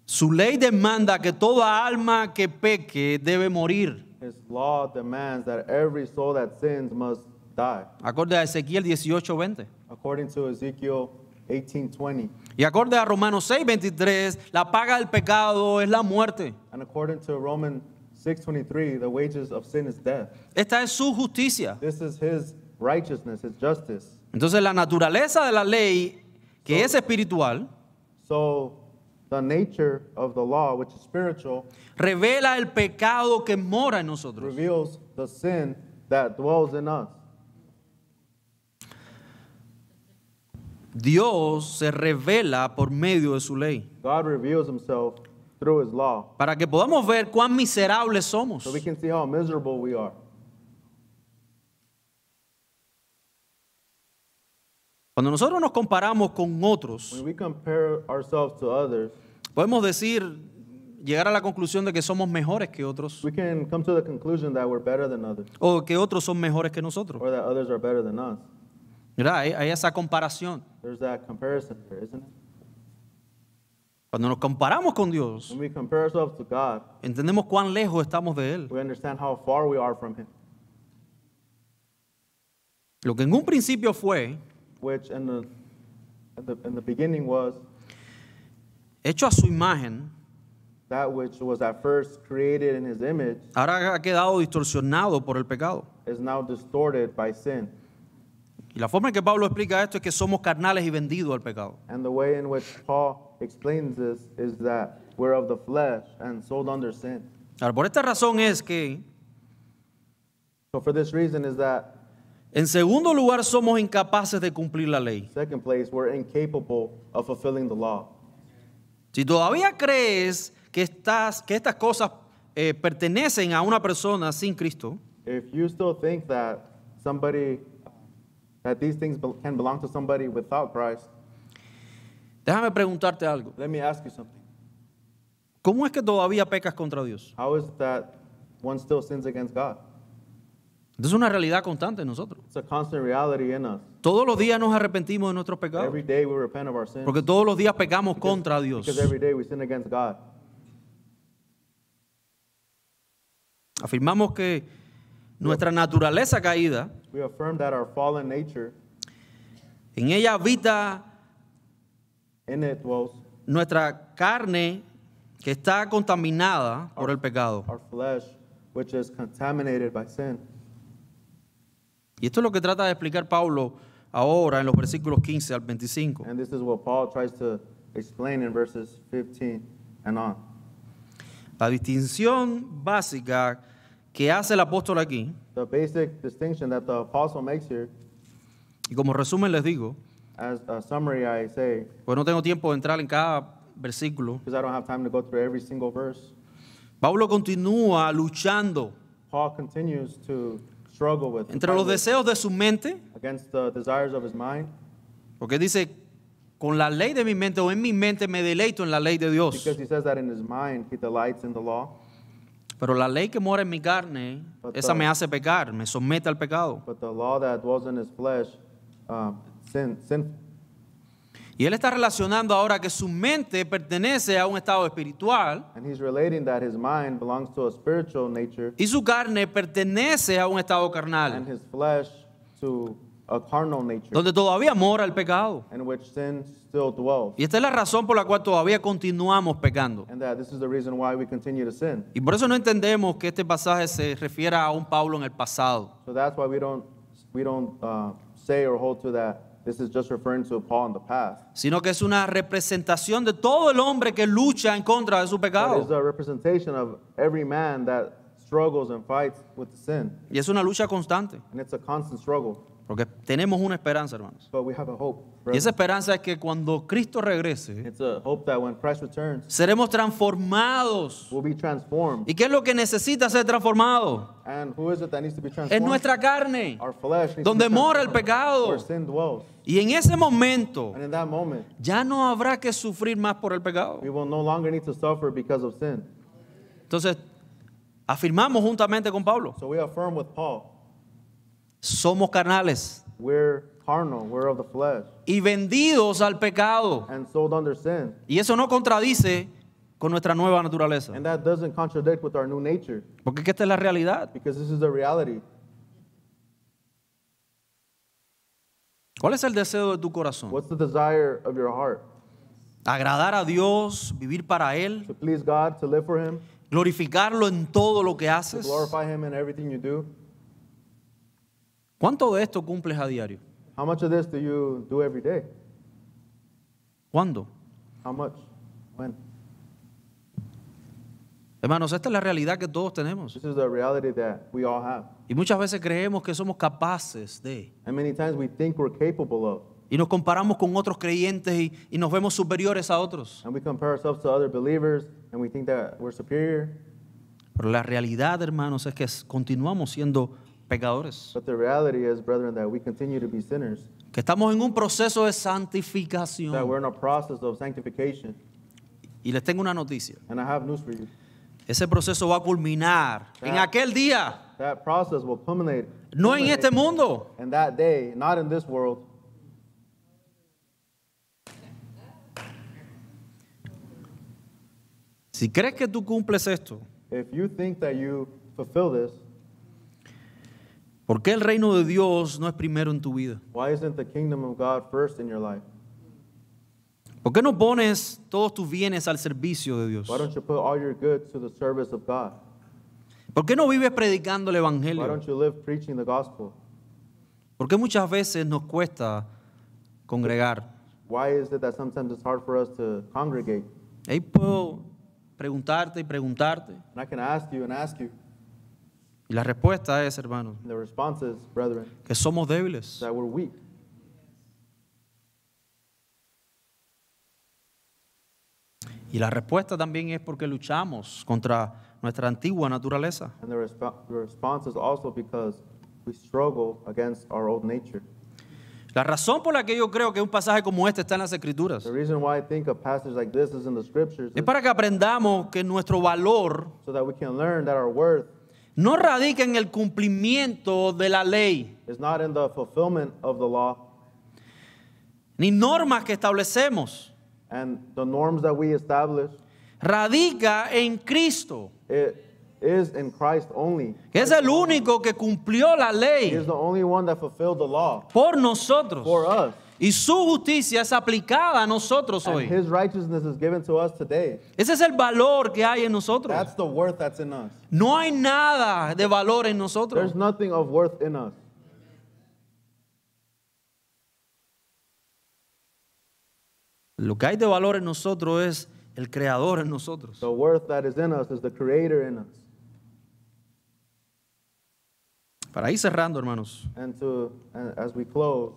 Su ley demanda que toda alma que peque debe morir. His law demands that every soul that sins must die, Acorde a Ezequiel 18:20. according to Ezekiel 18:20, Y acorde a Romanos 6:23, la paga del pecado es la muerte. and according to Romans 6:23, the wages of sin is death. Esta es su justicia. This is his righteousness, his justice. Entonces la naturaleza de la ley, que es espiritual, So the nature of the law, which is spiritual, revela el pecado que mora en nosotros. reveals the sin that dwells in us. Dios se revela por medio de su ley, God reveals himself through his law, para que podamos ver cuán miserables somos. so we can see how miserable we are. Cuando nosotros nos comparamos con otros, When we compare ourselves to others, podemos llegar a la conclusión de que somos mejores que otros, we can come to the conclusion that we're better than others, o que otros son mejores que nosotros. or that others are better than us. ¿Verdad? Hay esa comparación. There's that comparison there, isn't it? Cuando nos comparamos con Dios, When we compare ourselves to God, entendemos cuán lejos estamos de Él. we understand how far we are from him, Lo que en un principio fue which in the beginning was hecho a su imagen, that which was at first created in his image ahora ha quedado distorsionado por el pecado. is now distorted by sin. Y la forma en que Pablo explica esto es que somos carnales y vendidos al pecado. And the way in which Paul explains this is that we're of the flesh and sold under sin. Ahora, por esta razón es que, So for this reason is that, en segundo lugar, somos incapaces de cumplir la ley. second place, we're incapable of fulfilling the law. Si todavía crees que estas cosas pertenecen a una persona sin Cristo, If you still think that these things can belong to somebody without Christ, déjame preguntarte algo. let me ask you something. ¿Cómo es que todavía pecas contra Dios? How is it that one still sins against God? Esto es una realidad constante en nosotros. It's a constant reality in us. Todos los días nos arrepentimos de nuestros pecados. Every day we repent of our sins. Porque todos los días pecamos contra Dios. Because every day we sin against God. Afirmamos que nuestra naturaleza caída, We affirm that our fallen nature, en ella habita in it dwells nuestra carne que está contaminada por el pecado. our flesh, which is contaminated by sin. Y esto es lo que trata de explicar Pablo ahora en los versículos 15 al 25. And this is what Paul tries to explain in verses 15 and on. La distinción básica que hace el apóstol aquí, The basic distinction that the apostle makes here, y como resumen les digo, as a summary I say, pues no tengo tiempo de entrar en cada versículo, because I don't have time to go through every single verse, Pablo continúa luchando Paul continues to struggle with entre los deseos de su mente, against the desires of his mind, porque dice, con la ley de mi mente o en mi mente me deleito en la ley de Dios, because he says that in his mind he delights in the law, pero la ley que mora en mi carne, esa me hace pecar, me somete al pecado. but the law that dwells in his flesh, sin. Y él está relacionando ahora que su mente pertenece a un estado espiritual And he's relating that his mind belongs to a spiritual nature y su carne pertenece a un estado and carnal, his flesh to a carnal nature, donde todavía mora el pecado. in which sin still dwells. Y esta es la razón por la cual todavía continuamos pecando. And that this is the reason why we continue to sin. Y por eso no entendemos que este pasaje se refiera a un Pablo en el pasado, So that's why we don't say or hold to that this is just referring to Paul in the past. sino que es una representación de todo el hombre que lucha en contra de su But it's pecado. a representation of every man that struggles and fights with sin. Y es una lucha constante, And it's a constant struggle. porque tenemos una esperanza, hermanos. But we have a hope. Y esa brethren. esperanza es que cuando Cristo regrese, It's a hope that when Christ returns, seremos transformados. we'll be transformed. ¿Y qué es lo que necesita ser transformado? And who is it that needs to be Es transformed? nuestra carne, Our flesh needs donde to be mora el transformed, pecado. where sin dwells. Y en ese momento And in that moment, ya no habrá que sufrir más por el pecado. we will no longer need to suffer because of sin. Entonces, afirmamos juntamente con Pablo, So we affirm with Paul, somos carnales we're carnal, we're of the flesh, y vendidos al pecado. and sold under sin. Y eso no contradice con nuestra nueva naturaleza, And that doesn't contradict with our new nature, porque es que esta es la realidad. because this is the reality. ¿Cuál es el deseo de tu corazón? What's the desire of your heart? Agradar a Dios, vivir para Él, To please God, to live for Him, glorificarlo en todo lo que to haces. glorify Him in everything you do. ¿Cuánto de esto cumples a diario? How much of this do you do every day? ¿Cuándo? How much? When? Hermanos, esta es la realidad que todos tenemos. This is the reality that we all have. Y muchas veces creemos que somos capaces de. And many times we think we're capable of. Y nos comparamos con otros creyentes y nos vemos superiores a otros. And we compare ourselves to other believers and we think that we're superior. Pero la realidad, hermanos, es que continuamos siendo pecadores. But the reality is, brethren, that we continue to be sinners. Que estamos en un proceso de That santificación. we're in a process of sanctification. Y les tengo una noticia. And I have news for you. Ese proceso va a culminar en aquel día, That process will culminate no en este mundo. in that day, not in this world. Si crees que tú cumples esto, If you think that you fulfill this, ¿por qué el reino de Dios no es primero en tu vida? why isn't the kingdom of God first in your life? ¿Por qué no pones todos tus bienes al servicio de Dios? Why don't you put all your goods to the service of God? ¿Por qué no vives predicando el Why evangelio? don't you live preaching the gospel? ¿Por qué muchas veces nos cuesta congregar? Why is it that sometimes it's hard for us to congregate? Ahí puedo preguntarte y preguntarte. And I can ask you and ask you. Y la respuesta es, hermanos, And the response is, brethren, que somos débiles. that we're weak. Y la respuesta también es porque luchamos contra nuestra antigua naturaleza. And the response is also because we struggle against our old nature. La razón por la que yo creo que un pasaje como este está en las Escrituras The reason why I think a passage like this is in the scriptures es is para que aprendamos que nuestro valor so that we can learn that our worth no radica en el cumplimiento de la ley, is not in the fulfillment of the law ni normas que establecemos. and the norms that we establish. Radica en Cristo, It is in Christ only. que es el único que cumplió la He ley is the only one that fulfilled the law por nosotros. for us. Y su justicia es aplicada a nosotros And hoy. his righteousness is given to us today. Ese es el valor que hay en nosotros. That's the worth that's in us. No hay nada de valor en nosotros. There's nothing of worth in us. Lo que hay de valor en nosotros es el Creador en nosotros. The worth that is in us is the Creator in us. Para ir cerrando, hermanos, And as we close,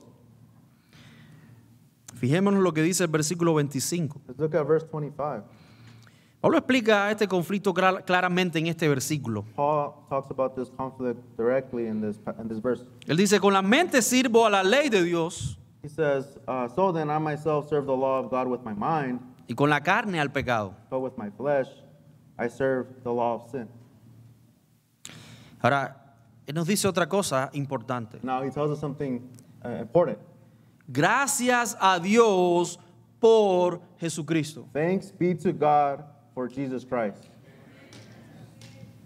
fijémonos lo que dice el versículo 25. let's look at verse 25. Pablo explica este conflicto claramente en este versículo. Paul talks about this conflict directly in this verse. Él dice, con la mente sirvo a la ley de Dios He says, so then I myself serve the law of God with my mind, y con la carne al pecado. but with my flesh I serve the law of sin. Ahora, él nos dice otra cosa importante. Now he tells us something important. Gracias a Dios por Jesucristo. Thanks be to God for Jesus Christ.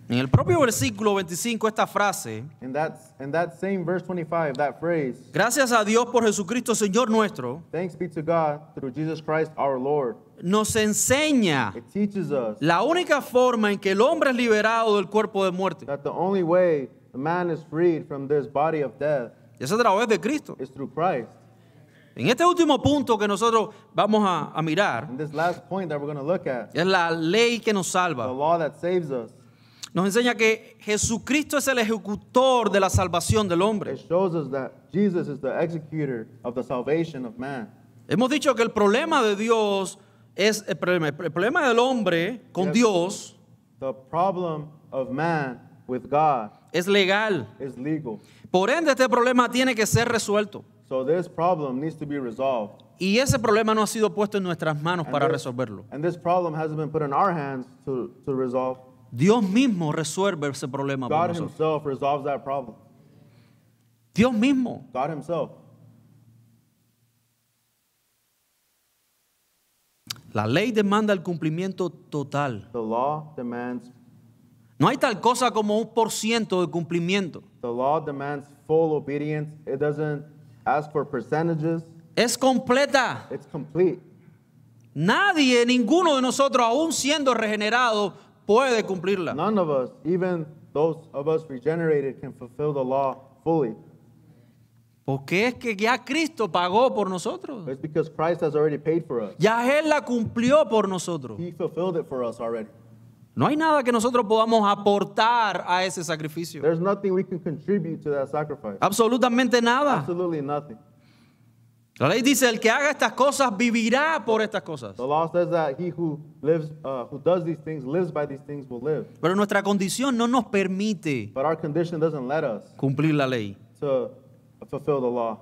En el propio versículo 25, esta frase, In that same verse 25, that phrase, gracias a Dios por Jesucristo, Señor nuestro, thanks be to God through Jesus Christ our Lord. nos enseña It teaches us la única forma en que el hombre es liberado del cuerpo de muerte that the only way the man is freed from this body of death es a través de Cristo. is through Christ. En este último punto que nosotros vamos a mirar, And this last point that we're going to look at, es la ley que nos the salva. law that saves us, Nos enseña que Jesucristo es el ejecutor de la salvación del hombre. it shows us that Jesus is the executor of the salvation of man. Hemos dicho que el problema de Dios es el problema del hombre con Yes. Dios The problem of man with God es legal. is legal. Por ende, este problema tiene que ser resuelto. So this problem needs to be resolved. Y ese problema no ha sido puesto en nuestras manos And para this- resolverlo. And this problem hasn't been put in our hands to resolve. Dios mismo resuelve ese problema por God nosotros. himself resolves that problem. Dios mismo. God himself. La ley demanda el cumplimiento total. The law demands No hay tal cosa como 1% de cumplimiento. The law demands full obedience. It doesn't ask for percentages. Es completa. It's complete. Nadie, ninguno de nosotros, aún siendo regenerado, puede cumplirla. None of us, even those of us regenerated, can fulfill the law fully. Porque es que ya Cristo pagó por nosotros. It's because Christ has already paid for us. Ya Él la cumplió por nosotros. He fulfilled it for us already. No hay nada que nosotros podamos aportar a ese sacrificio. There's nothing we can contribute to that sacrifice. Absolutamente nada. Absolutely nothing. La ley dice, el que haga estas cosas vivirá por estas cosas. The law says that he who does these things, lives by these things, will live. Pero nuestra condición no nos permite But our condition doesn't let us cumplir la ley. to fulfill the law.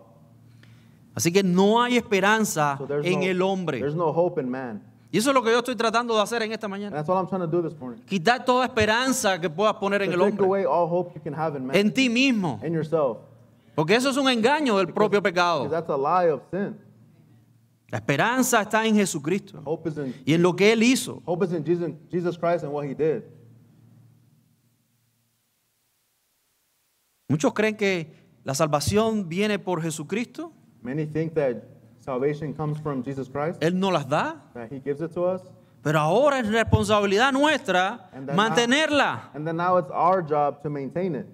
Así que no hay esperanza So there's en el hombre. no hope in man. Y eso es lo que yo estoy tratando de hacer en esta And mañana. that's what I'm trying to do this morning. Quitar toda esperanza que puedas poner en To el take hombre, away all hope you can have in man, en ti mismo. in yourself. Porque eso es un engaño del propio Because pecado. that's a lie of sin. La esperanza está en Jesucristo Hope is in y en lo que Él hizo. Jesus Christ and what he did. Muchos creen que la salvación viene por Jesucristo. Many think that salvation comes from Jesus Christ, Él nos las da. that he gives it to us. Pero ahora es responsabilidad nuestra And then mantenerla. And then now it's our job to maintain it.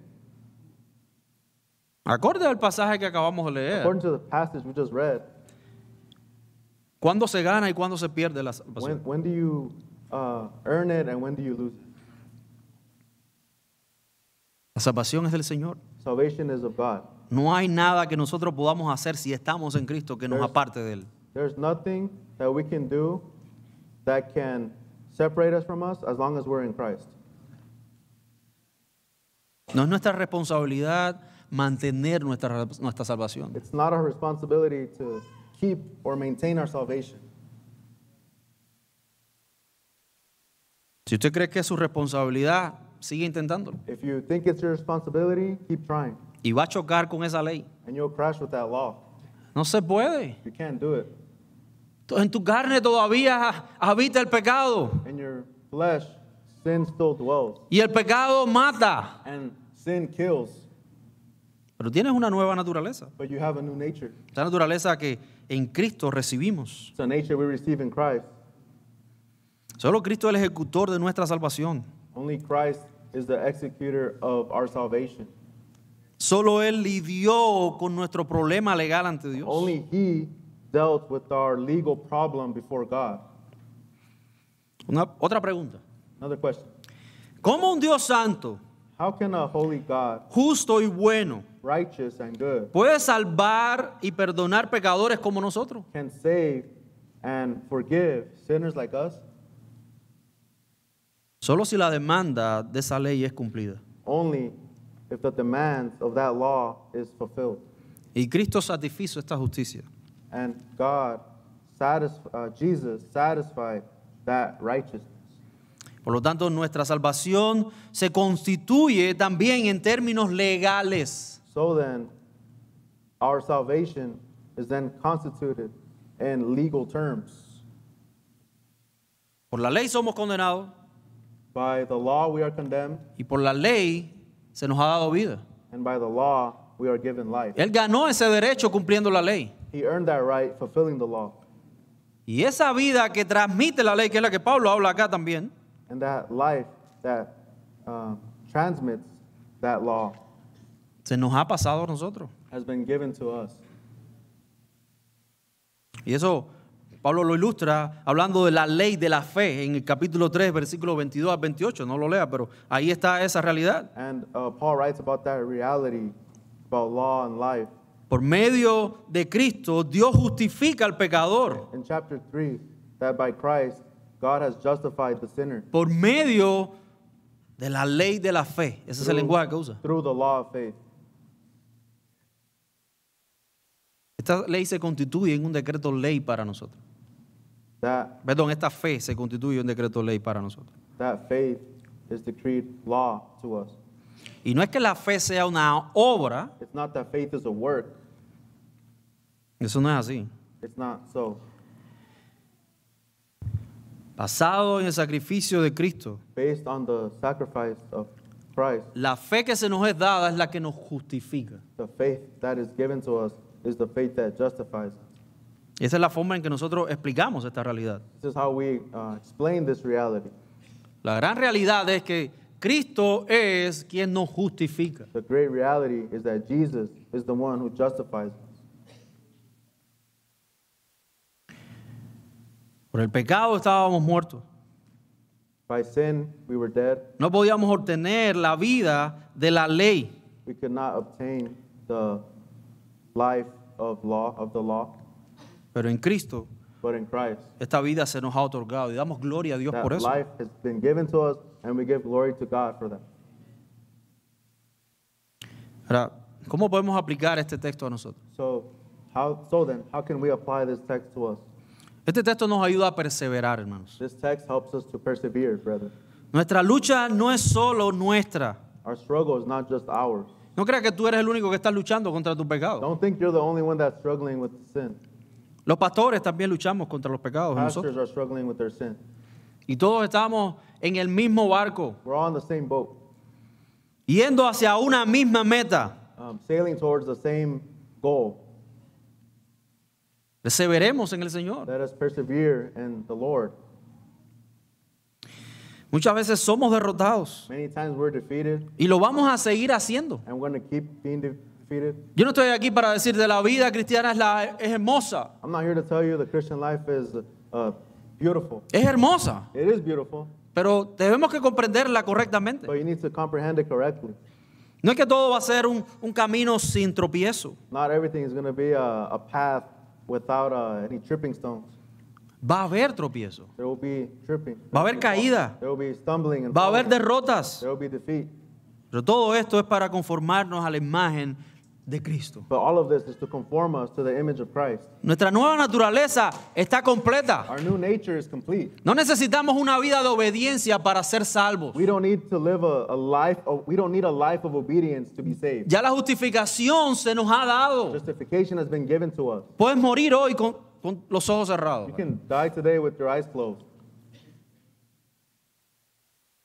Acorde al pasaje que acabamos de leer, According to the passage we just read, ¿cuándo se gana y cuándo se pierde la salvación? when do you earn it and when do you lose it? La salvación es del Señor. Salvation is of God. No hay nada que nosotros podamos hacer si estamos en Cristo que nos aparte de Él. There's nothing that we can do that can separate us from us as long as we're in Christ. No es nuestra responsabilidad mantener nuestra salvación. It's not our responsibility to keep or maintain our salvation. Si usted cree que es su responsabilidad, sigue intentándolo. If you think it's your responsibility, keep trying. Y va a chocar con esa ley. And you'll crash with that law. No se puede. You can't do it. En tu carne todavía habita el pecado. In your flesh, sin still dwells. Y el pecado mata. And sin kills. Pero tienes una nueva naturaleza. But you have a new nature. Esa naturaleza que en Cristo recibimos. It's a nature we receive in Christ. Solo Cristo es el ejecutor de nuestra salvación. Only Christ is the executor of our salvation. Solo Él lidió con nuestro problema legal ante Dios. Only He dealt with our legal problem before God. Otra pregunta. Another question. ¿Cómo un Dios santo, How can a holy God, justo y bueno, righteous and good, puede salvar y perdonar pecadores como nosotros? can save and forgive sinners like us? Solo si la demanda de esa ley es cumplida. Only if the demands of that law is fulfilled. Y Cristo satisfizo esta justicia. And Jesus satisfied that righteousness. Por lo tanto, nuestra salvación se constituye también en términos legales. So then, our salvation is then constituted in legal terms. Por la ley somos condenados By the law we are condemned, y por la ley se nos ha dado vida. and by the law we are given life. Él ganó ese derecho cumpliendo la ley. He earned that right fulfilling the law. Y esa vida que transmite la ley, que es la que Pablo habla acá también, And that life that transmits that law se nos ha pasado a nosotros. has been given to us. Y eso Pablo lo ilustra hablando de la ley de la fe en el capítulo 3, versículos 22 al 28. No lo lea, pero ahí está esa realidad. And Paul writes about that reality, about law and life. Por medio de Cristo, Dios justifica al pecador. In chapter 3, that by Christ, God has justified the sinner Por medio de la ley de la fe. Ese es el lenguaje que usa. through the law of faith. Esta ley se constituye en un decreto ley para nosotros. Esta fe se constituye en un decreto ley para nosotros. That faith is decreed law to us. Y no es que la fe sea una obra. It's not that faith is a work. Eso no es así. It's not so. Basado en el sacrificio de Cristo, Based on the sacrifice of Christ, la fe que se nos es dada es la que nos justifica. the faith that is given to us is the faith that justifies us. Y esa es la forma en que nosotros explicamos esta realidad. This is how we explain this reality. La gran realidad es que Cristo es quien nos justifica. The great reality is that Jesus is the one who justifies us. Por el pecado estábamos muertos. By sin, we were dead. No podíamos obtener la vida de la ley. We could not obtain the life of the law. Pero en Cristo, But in Christ, esta vida se nos ha otorgado y damos gloria a Dios por that eso. life has been given to us, and we give glory to God for that. Ahora, ¿cómo podemos aplicar este texto a nosotros? So then, how can we apply this text to us? Este texto nos ayuda a perseverar, hermanos. This text helps us to persevere, brethren. Nuestra lucha no es solo nuestra. Our struggle is not just ours. No creas que tú eres el único que está luchando contra tu pecado. Don't think you're the only one that's struggling with sin. Los pastores también luchamos contra los pecados de Pastors nosotros. are struggling with their sin. Y todos estamos en el mismo barco, We're all in the same boat, yendo hacia una misma meta. sailing towards the same goal. Perseveremos en el Señor. Let us persevere in the Lord. Muchas veces somos derrotados Many times we're defeated, y lo vamos a seguir haciendo. and we're going to keep being defeated. defeated. Yo no estoy aquí para decirte la vida cristiana es hermosa. I'm not here to tell you the Christian life is beautiful. Es hermosa, It is beautiful, pero tenemos que comprenderla correctamente. but you need to comprehend it correctly. No es que todo va a ser un camino sin tropiezo. Not everything is going to be a path without any tripping stones. Va a haber tropiezo, There will be tripping. va a haber caída, There will be stumbling and va a haber falling. derrotas. There will be defeat. Pero todo esto es para conformarnos a la imagen de Cristo. But all of this is to conform us to the image of Christ. Nuestra nueva naturaleza está completa. Our new nature is complete. No necesitamos una vida de obediencia para ser salvos. We don't need to live a life of, we don't need a life of obedience to be saved. Ya la justificación se nos ha dado. Justification has been given to us. Puedes morir hoy con los ojos cerrados. You can die today with your eyes closed.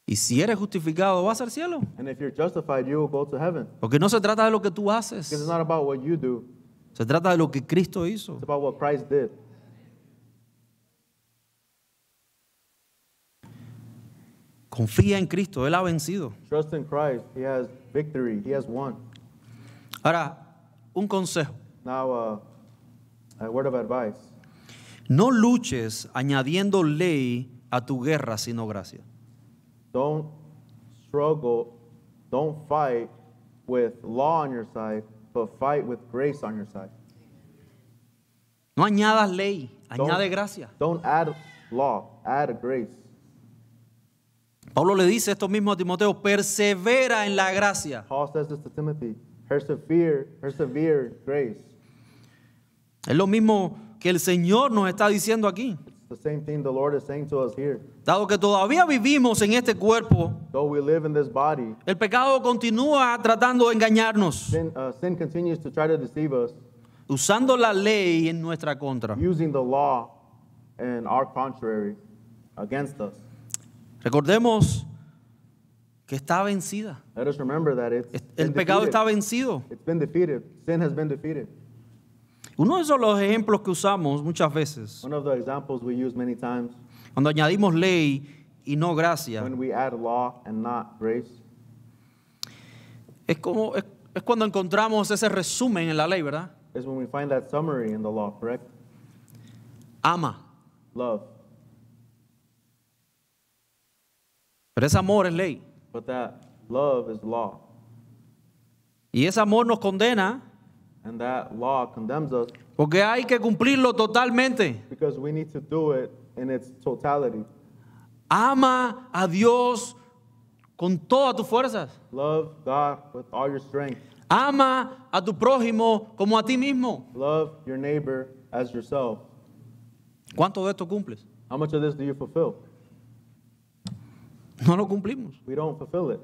Y si eres justificado, vas al cielo. And if you're justified, you will go to heaven. Porque no se trata de lo que tú Because it's haces. not about what you do. Se trata de lo que Cristo hizo. It's about what Christ did. Confía en Cristo, Él ha vencido. Trust in Christ. He has victory. He has won. Ahora, un consejo. Now, a word of advice. No luches añadiendo ley a tu guerra, sino gracia. Don't struggle. Don't fight with law on your side, but fight with grace on your side. No añadas ley, añade gracia. Don't add law, add grace. Pablo le dice esto mismo a Timoteo, persevera en la gracia. Paul says this to Timothy. Persevere in grace. Es lo mismo que el Señor nos está diciendo aquí. It's the same thing the Lord is saying to us here. Dado que todavía vivimos en este cuerpo, Though we live in this body, el pecado continúa tratando de engañarnos, sin continues to try to deceive us, usando la ley en nuestra contra. using the law in our contrary against us. Recordemos que está vencida. Let us remember that El pecado está vencido. It's been defeated. Sin has been defeated. Uno de esos los ejemplos que usamos muchas veces, One of the examples we use many times cuando añadimos ley y no gracia, when we add law and not grace, es cuando encontramos ese resumen en la ley, ¿verdad? is when we find that summary in the law, correct? Ama. Love. Pero ese amor es ley. But that love is law. Y ese amor nos condena And that law condemns us porque hay que cumplirlo totalmente. because we need to do it in its totality. Ama a Dios con todas tus fuerzas. Love God with all your strength. Ama a tu prójimo como a ti mismo. Love your neighbor as yourself. ¿Cuánto de esto cumples? How much of this do you fulfill? No lo cumplimos. We don't fulfill it.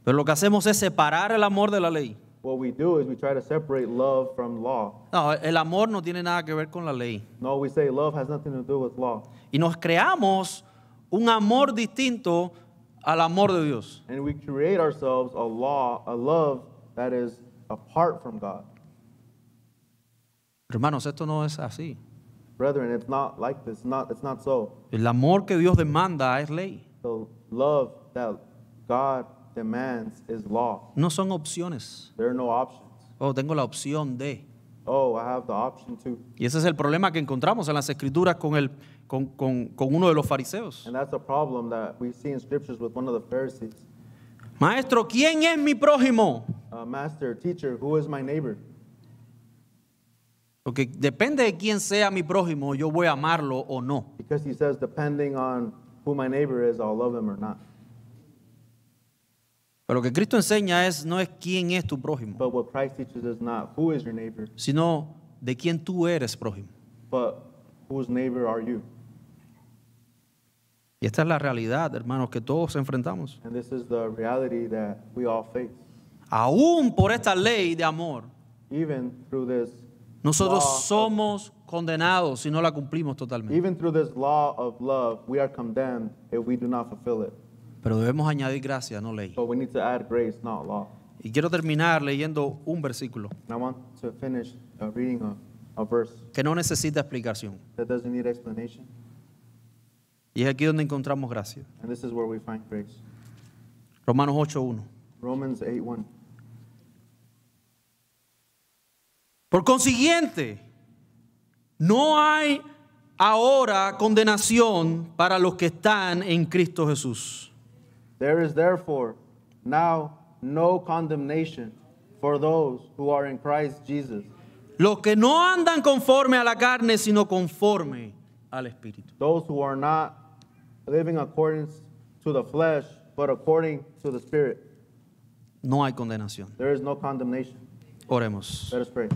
Pero lo que hacemos es separar el amor de la ley. What we do is we try to separate love from law. No, el amor no tiene nada que ver con la ley. No, we say love has nothing to do with law. Y nos creamos un amor distinto al amor de Dios. And we create ourselves a love that is apart from God. Hermanos, esto no es así. Brethren, it's not like this. It's not so. El amor que Dios demanda es ley. The love that God demands is law. No son opciones. There are no options. Oh, tengo la opción de. Oh, I have the option to. Y ese es el problema que encontramos en las escrituras con uno de los fariseos. And that's a problem that we see in scriptures with one of the Pharisees. Maestro, ¿quién es mi prójimo? Master, teacher, who is my neighbor? Porque depende de quién sea mi prójimo, yo voy a amarlo o no. Because he says, depending on who my neighbor is, I'll love him or not. Pero lo que Cristo enseña no es quién es tu prójimo, But what Christ teaches is not who is your neighbor, sino de quién tú eres prójimo. but whose neighbor are you? Y esta es la realidad, hermanos, que todos enfrentamos. And this is the reality that we all face. Aún por esta ley de amor, Even through this nosotros law of- somos condenados si no la cumplimos totalmente. even through this law of love, we are condemned if we do not fulfill it. Pero debemos añadir gracia, no ley. But we need to add grace, not law. Y quiero terminar leyendo un versículo And I want to finish reading a verse que no necesita explicación. that doesn't need explanation. Y es aquí donde encontramos gracia. And this is where we find grace. Romanos 8:1. Romans 8:1. Por consiguiente, no hay ahora condenación para los que están en Cristo Jesús. There is therefore now no condemnation for those who are in Christ Jesus. Los que no andan conforme a la carne, sino conforme al Espíritu. Those who are not living according to the flesh, but according to the Spirit. No hay condenación. There is no condemnation. Oremos. Let us pray.